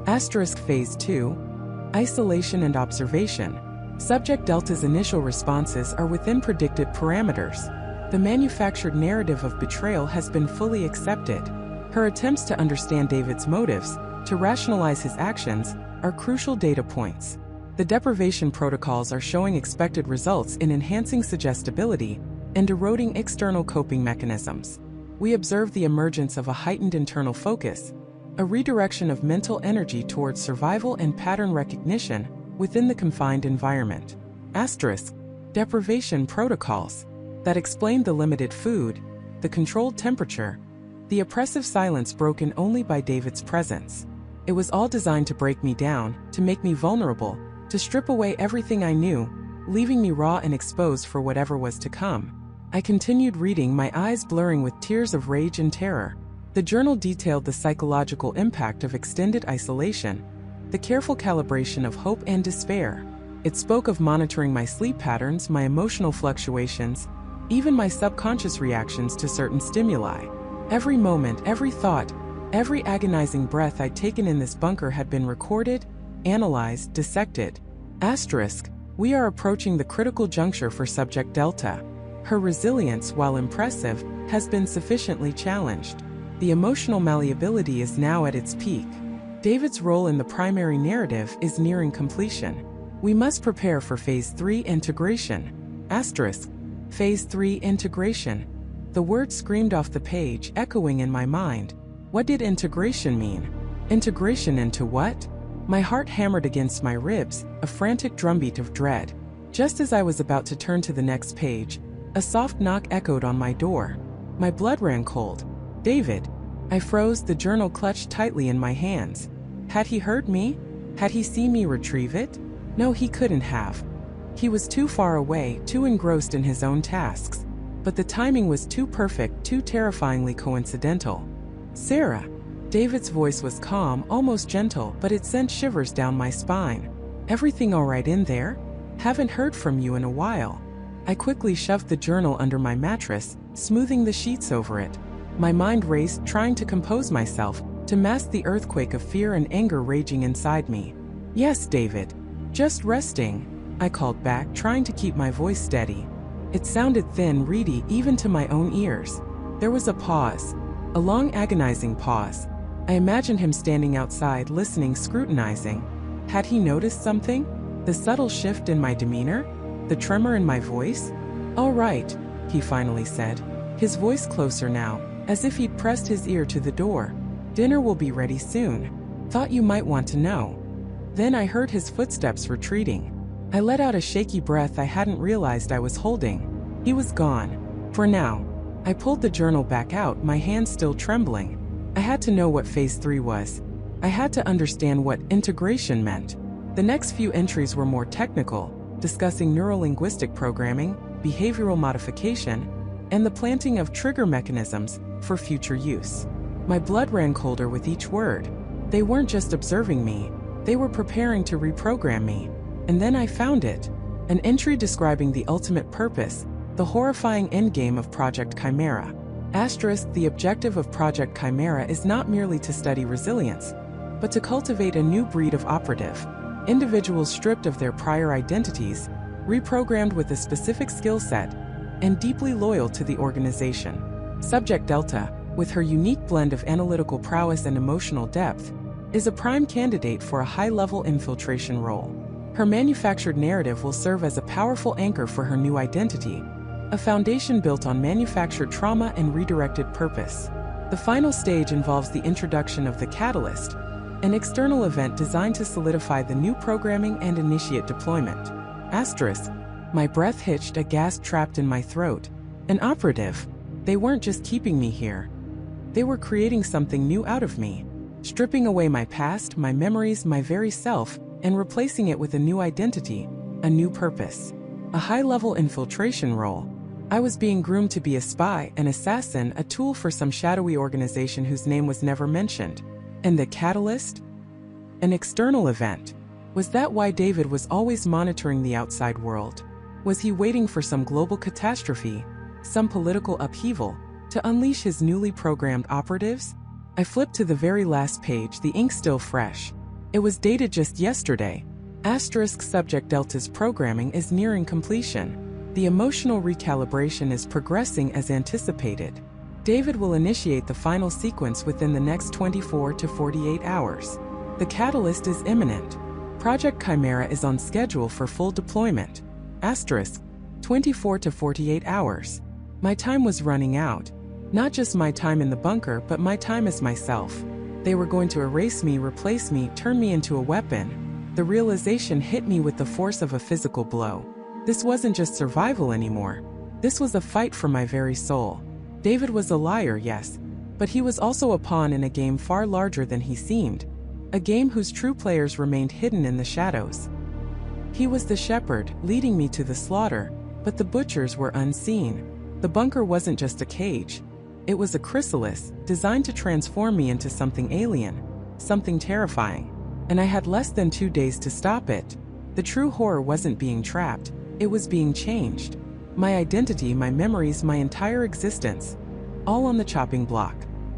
Phase 2. Isolation and observation. Subject Delta's initial responses are within predicted parameters. The manufactured narrative of betrayal has been fully accepted. Her attempts to understand David's motives, to rationalize his actions, are crucial data points. The deprivation protocols are showing expected results in enhancing suggestibility and eroding external coping mechanisms. We observe the emergence of a heightened internal focus, a redirection of mental energy towards survival and pattern recognition within the confined environment. Deprivation protocols that explain the limited food, the controlled temperature, the oppressive silence broken only by David's presence. It was all designed to break me down, to make me vulnerable, to strip away everything I knew, leaving me raw and exposed for whatever was to come. I continued reading, my eyes blurring with tears of rage and terror. The journal detailed the psychological impact of extended isolation, the careful calibration of hope and despair. It spoke of monitoring my sleep patterns, my emotional fluctuations, even my subconscious reactions to certain stimuli. Every moment, every thought, every agonizing breath I'd taken in this bunker had been recorded, analyzed, dissected. We are approaching the critical juncture for Subject Delta. Her resilience, while impressive, has been sufficiently challenged. The emotional malleability is now at its peak. David's role in the primary narrative is nearing completion. We must prepare for Phase 3 integration. Phase 3 integration. The word screamed off the page, echoing in my mind. What did integration mean? Integration into what? My heart hammered against my ribs, a frantic drumbeat of dread. Just as I was about to turn to the next page, a soft knock echoed on my door. My blood ran cold. David. I froze, the journal clutched tightly in my hands. Had he heard me? Had he seen me retrieve it? No, he couldn't have. He was too far away, too engrossed in his own tasks. But the timing was too perfect, too terrifyingly coincidental. Sarah. David's voice was calm, almost gentle, but it sent shivers down my spine. Everything all right in there? Haven't heard from you in a while. I quickly shoved the journal under my mattress, smoothing the sheets over it. My mind raced, trying to compose myself, to mask the earthquake of fear and anger raging inside me. Yes, David. Just resting, I called back, trying to keep my voice steady. It sounded thin, reedy, even to my own ears. There was a pause. A long, agonizing pause. I imagined him standing outside, listening, scrutinizing. Had he noticed something? The subtle shift in my demeanor? The tremor in my voice? All right, he finally said, his voice closer now, as if he'd pressed his ear to the door. Dinner will be ready soon. Thought you might want to know. Then I heard his footsteps retreating. I let out a shaky breath I hadn't realized I was holding. He was gone. For now. I pulled the journal back out, my hands still trembling. I had to know what Phase 3 was. I had to understand what integration meant. The next few entries were more technical, discussing neurolinguistic programming, behavioral modification, and the planting of trigger mechanisms for future use. My blood ran colder with each word. They weren't just observing me, they were preparing to reprogram me. And then I found it. An entry describing the ultimate purpose, the horrifying endgame of Project Chimera. Asterisk, the objective of Project Chimera is not merely to study resilience, but to cultivate a new breed of operative. Individuals stripped of their prior identities, reprogrammed with a specific skill set, and deeply loyal to the organization. Subject Delta, with her unique blend of analytical prowess and emotional depth, is a prime candidate for a high-level infiltration role. Her manufactured narrative will serve as a powerful anchor for her new identity, a foundation built on manufactured trauma and redirected purpose. The final stage involves the introduction of the Catalyst, an external event designed to solidify the new programming and initiate deployment. Asterisk. My breath hitched, a gasp trapped in my throat. An operative. They weren't just keeping me here. They were creating something new out of me, stripping away my past, my memories, my very self, and replacing it with a new identity, a new purpose. A high-level infiltration role. I was being groomed to be a spy, an assassin, a tool for some shadowy organization whose name was never mentioned. And the Catalyst? An external event. Was that why David was always monitoring the outside world? Was he waiting for some global catastrophe, some political upheaval, to unleash his newly programmed operatives? I flipped to the very last page, the ink still fresh. It was dated just yesterday. Asterisk, Subject Delta's programming is nearing completion. The emotional recalibration is progressing as anticipated. David will initiate the final sequence within the next 24 to 48 hours. The Catalyst is imminent. Project Chimera is on schedule for full deployment. Asterisk, 24 to 48 hours. My time was running out. Not just my time in the bunker, but my time as myself. They were going to erase me, replace me, turn me into a weapon. The realization hit me with the force of a physical blow. This wasn't just survival anymore. This was a fight for my very soul. David was a liar, yes, but he was also a pawn in a game far larger than he seemed. A game whose true players remained hidden in the shadows. He was the shepherd, leading me to the slaughter, but the butchers were unseen. The bunker wasn't just a cage. It was a chrysalis, designed to transform me into something alien, something terrifying. And I had less than 2 days to stop it. The true horror wasn't being trapped, it was being changed. My identity, my memories, my entire existence, all on the chopping block.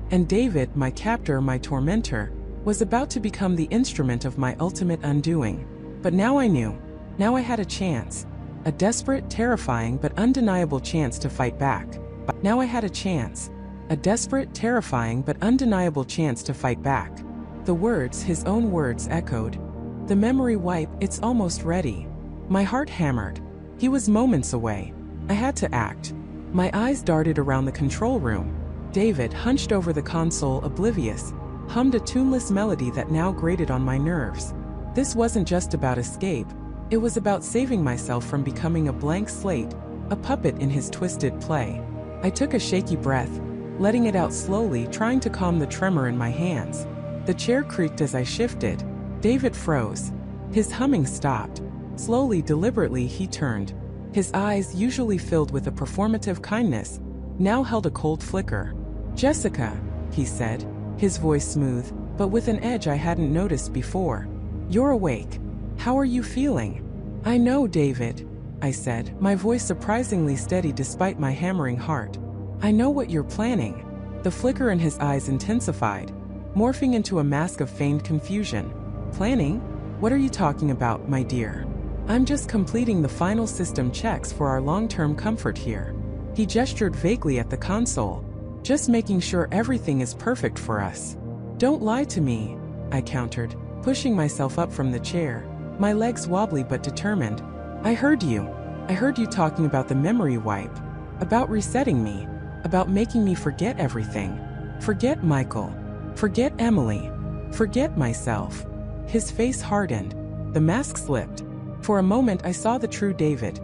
And David, my captor, my tormentor, was about to become the instrument of my ultimate undoing. But now I knew. Now I had a chance. A desperate, terrifying, but undeniable chance to fight back. Now I had a chance. A desperate, terrifying, but undeniable chance to fight back. The words, his own words, echoed. The memory wipe, it's almost ready. My heart hammered. He was moments away. I had to act. My eyes darted around the control room. David, hunched over the console, oblivious, hummed a tuneless melody that now grated on my nerves. This wasn't just about escape. It was about saving myself from becoming a blank slate, a puppet in his twisted play. I took a shaky breath, letting it out slowly, trying to calm the tremor in my hands. The chair creaked as I shifted. David froze. His humming stopped. Slowly, deliberately, he turned. His eyes, usually filled with a performative kindness, now held a cold flicker. "Jessica," he said, his voice smooth, but with an edge I hadn't noticed before. "You're awake. How are you feeling?" "I know, David," I said, my voice surprisingly steady despite my hammering heart. "I know what you're planning." The flicker in his eyes intensified, morphing into a mask of feigned confusion. "Planning? What are you talking about, my dear?" "I'm just completing the final system checks for our long-term comfort here." He gestured vaguely at the console. "Just making sure everything is perfect for us." "Don't lie to me," I countered, pushing myself up from the chair, my legs wobbly but determined. I heard you talking about the memory wipe, about resetting me, about making me forget everything. Forget Michael. Forget Emily. Forget myself." His face hardened. The mask slipped. For a moment I saw the true David,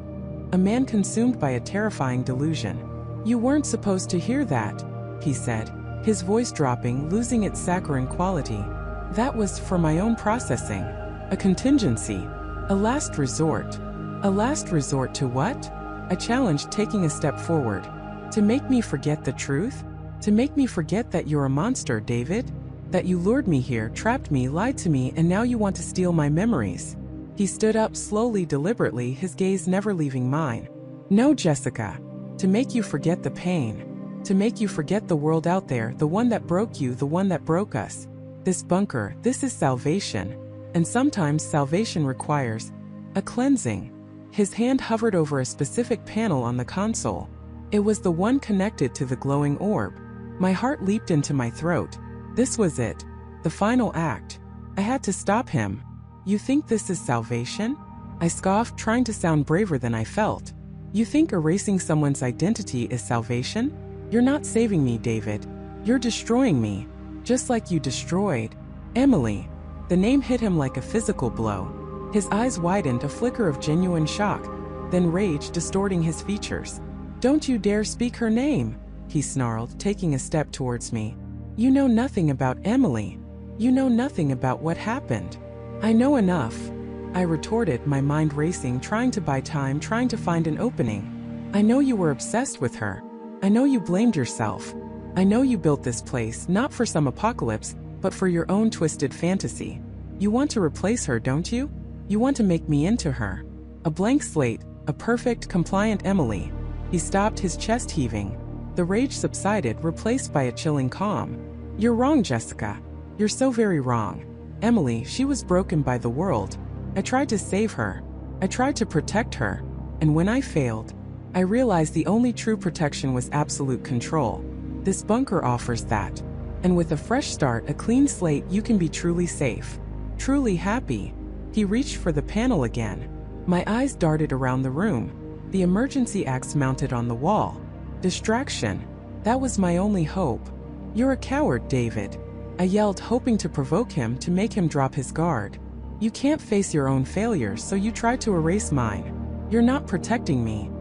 a man consumed by a terrifying delusion. "You weren't supposed to hear that," he said, his voice dropping, losing its saccharine quality. "That was for my own processing. A contingency. A last resort." "A last resort to what?" I challenged, taking a step forward. "To make me forget the truth? To make me forget that you're a monster, David? That you lured me here, trapped me, lied to me, and now you want to steal my memories?" He stood up slowly, deliberately, his gaze never leaving mine. "No, Jessica. To make you forget the pain. To make you forget the world out there, the one that broke you, the one that broke us. This bunker, this is salvation. And sometimes salvation requires a cleansing." His hand hovered over a specific panel on the console. It was the one connected to the glowing orb. My heart leaped into my throat. This was it. The final act. I had to stop him. "You think this is salvation?" I scoffed, trying to sound braver than I felt. "You think erasing someone's identity is salvation? You're not saving me, David. You're destroying me. Just like you destroyed Emily." The name hit him like a physical blow. His eyes widened, a flicker of genuine shock, then rage distorting his features. "Don't you dare speak her name," he snarled, taking a step towards me. "You know nothing about Emily. You know nothing about what happened." "I know enough," I retorted, my mind racing, trying to buy time, trying to find an opening. "I know you were obsessed with her. I know you blamed yourself. I know you built this place not for some apocalypse, but for your own twisted fantasy. You want to replace her, don't you? You want to make me into her. A blank slate, a perfect, compliant Emily." He stopped, his chest heaving. The rage subsided, replaced by a chilling calm. "You're wrong, Jessica. You're so very wrong. Emily, she was broken by the world. I tried to save her. I tried to protect her. And when I failed, I realized the only true protection was absolute control. This bunker offers that. And with a fresh start, a clean slate, you can be truly safe. Truly happy." He reached for the panel again. My eyes darted around the room. The emergency axe mounted on the wall. Distraction. That was my only hope. "You're a coward, David," I yelled, hoping to provoke him, to make him drop his guard. "You can't face your own failures, so you try to erase mine. You're not protecting me.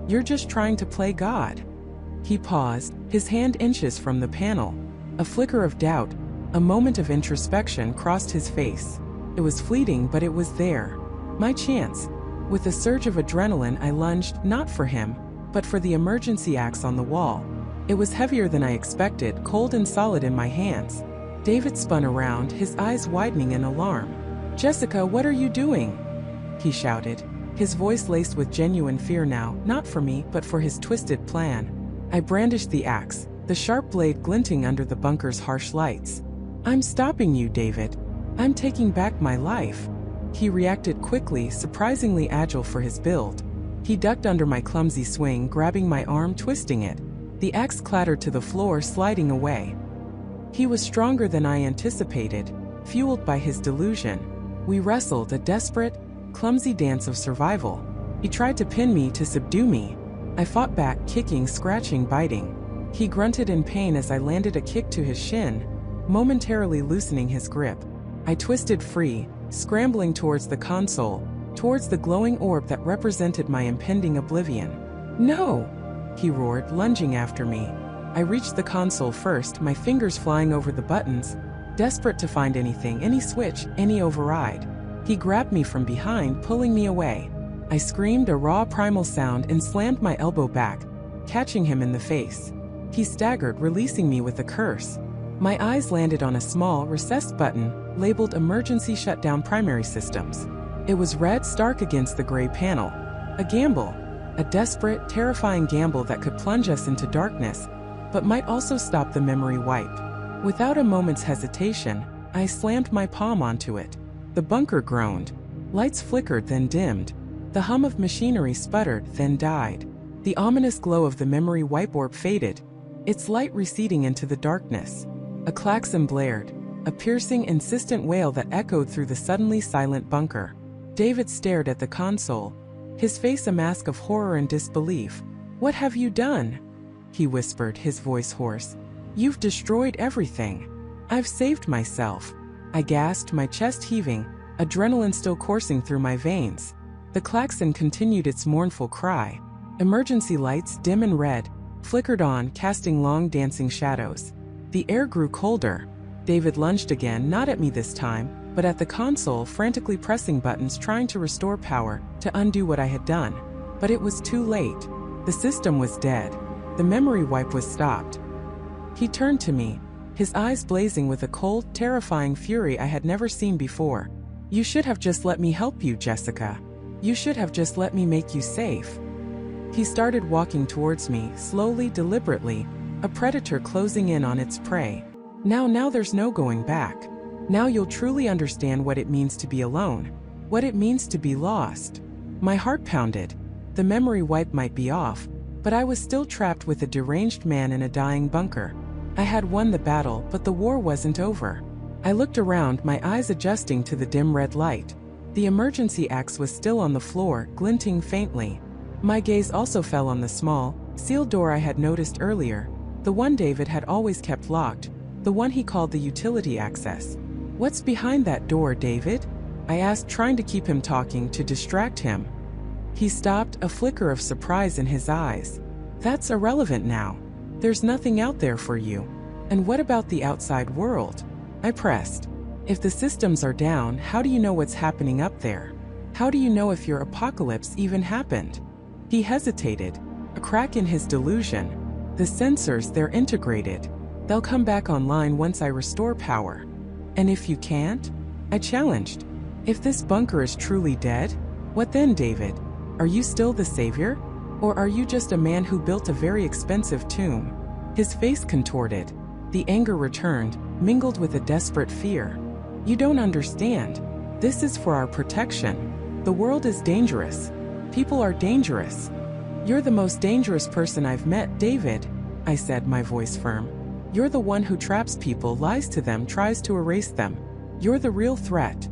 You're just trying to play God." He paused, his hand inches from the panel. A flicker of doubt, a moment of introspection crossed his face. It was fleeting, but it was there. My chance. With a surge of adrenaline, I lunged, not for him, but for the emergency axe on the wall. It was heavier than I expected, cold and solid in my hands. David spun around, his eyes widening in alarm. "Jessica, what are you doing?" he shouted, his voice laced with genuine fear now, not for me, but for his twisted plan. I brandished the axe, the sharp blade glinting under the bunker's harsh lights. "I'm stopping you, David. I'm taking back my life." He reacted quickly, surprisingly agile for his build. He ducked under my clumsy swing, grabbing my arm, twisting it. The axe clattered to the floor, sliding away. He was stronger than I anticipated, fueled by his delusion. We wrestled, a desperate, clumsy dance of survival. He tried to pin me, to subdue me. I fought back, kicking, scratching, biting. He grunted in pain as I landed a kick to his shin, momentarily loosening his grip. I twisted free, scrambling towards the console, towards the glowing orb that represented my impending oblivion. "No!" he roared, lunging after me. I reached the console first, my fingers flying over the buttons, desperate to find anything, any switch, any override. He grabbed me from behind, pulling me away. I screamed a raw primal sound and slammed my elbow back, catching him in the face. He staggered, releasing me with a curse. My eyes landed on a small, recessed button, labeled Emergency Shutdown Primary Systems. It was red, stark against the gray panel. A gamble. A desperate, terrifying gamble that could plunge us into darkness, but might also stop the memory wipe. Without a moment's hesitation, I slammed my palm onto it. The bunker groaned. Lights flickered, then dimmed. The hum of machinery sputtered, then died. The ominous glow of the memory wipe orb faded, its light receding into the darkness. A klaxon blared, a piercing, insistent wail that echoed through the suddenly silent bunker. David stared at the console, his face a mask of horror and disbelief. "What have you done?" he whispered, his voice hoarse. "You've destroyed everything." "I've saved myself," I gasped, my chest heaving, adrenaline still coursing through my veins. The klaxon continued its mournful cry. Emergency lights, dim and red, flickered on, casting long dancing shadows. The air grew colder. David lunged again, not at me this time, but at the console, frantically pressing buttons, trying to restore power, to undo what I had done. But it was too late. The system was dead. The memory wipe was stopped. He turned to me, his eyes blazing with a cold, terrifying fury I had never seen before. "You should have just let me help you, Jessica. You should have just let me make you safe." He started walking towards me, slowly, deliberately, a predator closing in on its prey. Now there's no going back. Now you'll truly understand what it means to be alone, what it means to be lost. My heart pounded. The memory wipe might be off, but I was still trapped with a deranged man in a dying bunker. I had won the battle, but the war wasn't over. I looked around, my eyes adjusting to the dim red light. The emergency axe was still on the floor, glinting faintly. My gaze also fell on the small, sealed door I had noticed earlier, the one David had always kept locked, the one he called the utility access. "What's behind that door, David?" I asked, trying to keep him talking, to distract him. He stopped, a flicker of surprise in his eyes. "That's irrelevant now. There's nothing out there for you." "And what about the outside world?" I pressed. "If the systems are down, how do you know what's happening up there? How do you know if your apocalypse even happened?" He hesitated, a crack in his delusion. "The sensors, they're integrated. They'll come back online once I restore power." "And if you can't?" I challenged. "If this bunker is truly dead, what then, David? Are you still the savior? Or are you just a man who built a very expensive tomb?" His face contorted. The anger returned, mingled with a desperate fear. "You don't understand. This is for our protection. The world is dangerous. People are dangerous. You're the most dangerous person I've met, David," I said, my voice firm. "You're the one who traps people, lies to them, tries to erase them. You're the real threat."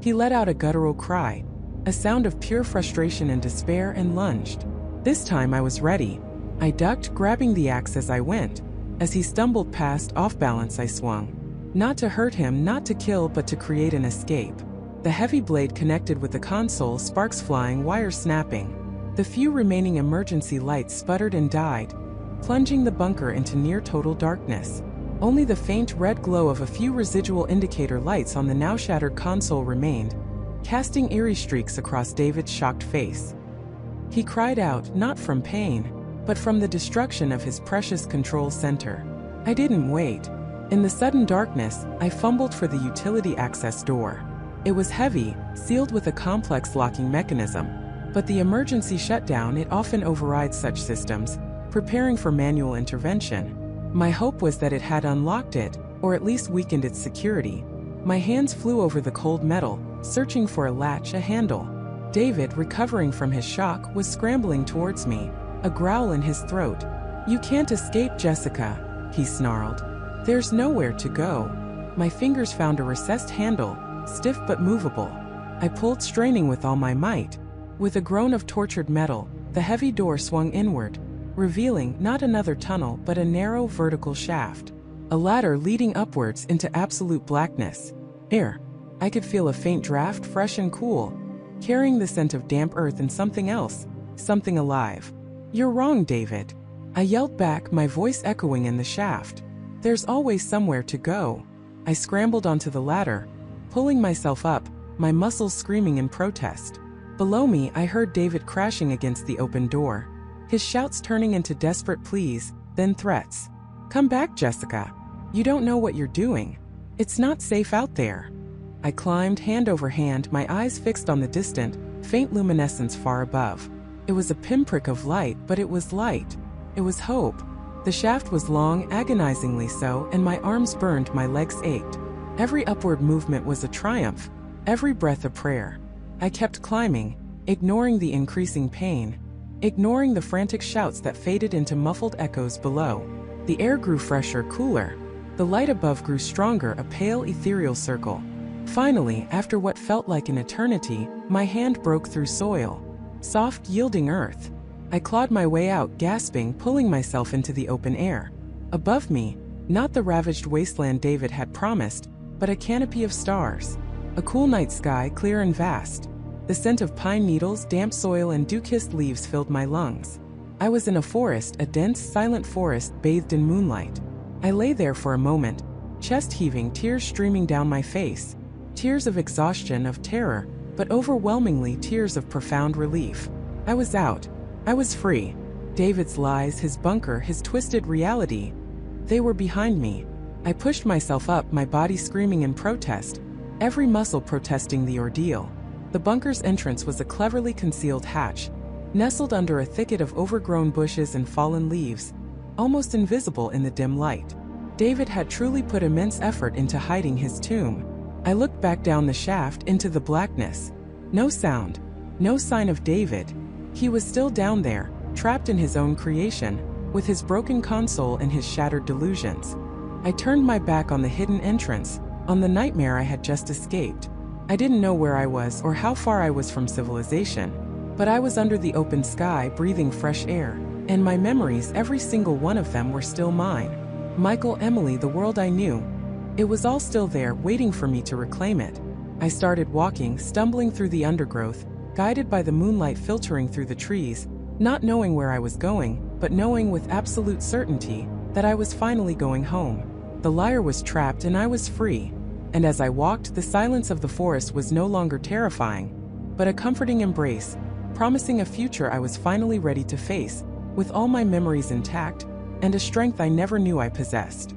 He let out a guttural cry, a sound of pure frustration and despair, and lunged. This time I was ready. I ducked, grabbing the axe as I went. As he stumbled past, off balance, I swung. Not to hurt him, not to kill, but to create an escape. The heavy blade connected with the console, sparks flying, wires snapping. The few remaining emergency lights sputtered and died, plunging the bunker into near-total darkness. Only the faint red glow of a few residual indicator lights on the now-shattered console remained, casting eerie streaks across David's shocked face. He cried out, not from pain, but from the destruction of his precious control center. I didn't wait. In the sudden darkness, I fumbled for the utility access door. It was heavy, sealed with a complex locking mechanism, but the emergency shutdown, it often overrides such systems, preparing for manual intervention. My hope was that it had unlocked it, or at least weakened its security. My hands flew over the cold metal, searching for a latch, a handle. David, recovering from his shock, was scrambling towards me, a growl in his throat. "You can't escape, Jessica," he snarled. "There's nowhere to go." My fingers found a recessed handle, stiff but movable. I pulled, straining with all my might. With a groan of tortured metal, the heavy door swung inward, revealing not another tunnel but a narrow vertical shaft. A ladder leading upwards into absolute blackness. Air. I could feel a faint draft, fresh and cool. carrying the scent of damp earth and something else, something alive. "You're wrong, David," I yelled back, my voice echoing in the shaft. "There's always somewhere to go." I scrambled onto the ladder, pulling myself up, my muscles screaming in protest. Below me, I heard David crashing against the open door, his shouts turning into desperate pleas, then threats. "Come back, Jessica. You don't know what you're doing. It's not safe out there." I climbed hand over hand, my eyes fixed on the distant, faint luminescence far above. It was a pinprick of light, but it was light. It was hope. The shaft was long, agonizingly so, and my arms burned, my legs ached. Every upward movement was a triumph, every breath a prayer. I kept climbing, ignoring the increasing pain, ignoring the frantic shouts that faded into muffled echoes below. The air grew fresher, cooler. The light above grew stronger, a pale, ethereal circle. Finally, after what felt like an eternity, my hand broke through soil. Soft, yielding earth. I clawed my way out, gasping, pulling myself into the open air. Above me, not the ravaged wasteland David had promised, but a canopy of stars. A cool night sky, clear and vast. The scent of pine needles, damp soil, and dew-kissed leaves filled my lungs. I was in a forest, a dense, silent forest bathed in moonlight. I lay there for a moment, chest heaving, tears streaming down my face. Tears of exhaustion, of terror, but overwhelmingly tears of profound relief. I was out. I was free. David's lies, his bunker, his twisted reality, they were behind me. I pushed myself up, my body screaming in protest, every muscle protesting the ordeal. The bunker's entrance was a cleverly concealed hatch, nestled under a thicket of overgrown bushes and fallen leaves, almost invisible in the dim light. David had truly put immense effort into hiding his tomb. I looked back down the shaft into the blackness. No sound, no sign of David. He was still down there, trapped in his own creation, with his broken console and his shattered delusions. I turned my back on the hidden entrance, on the nightmare I had just escaped. I didn't know where I was or how far I was from civilization, but I was under the open sky, breathing fresh air, and my memories, every single one of them, were still mine. Michael, Emily, the world I knew. It was all still there, waiting for me to reclaim it. I started walking, stumbling through the undergrowth, guided by the moonlight filtering through the trees, not knowing where I was going, but knowing with absolute certainty that I was finally going home. The liar was trapped and I was free. And as I walked, the silence of the forest was no longer terrifying, but a comforting embrace, promising a future I was finally ready to face, with all my memories intact, and a strength I never knew I possessed.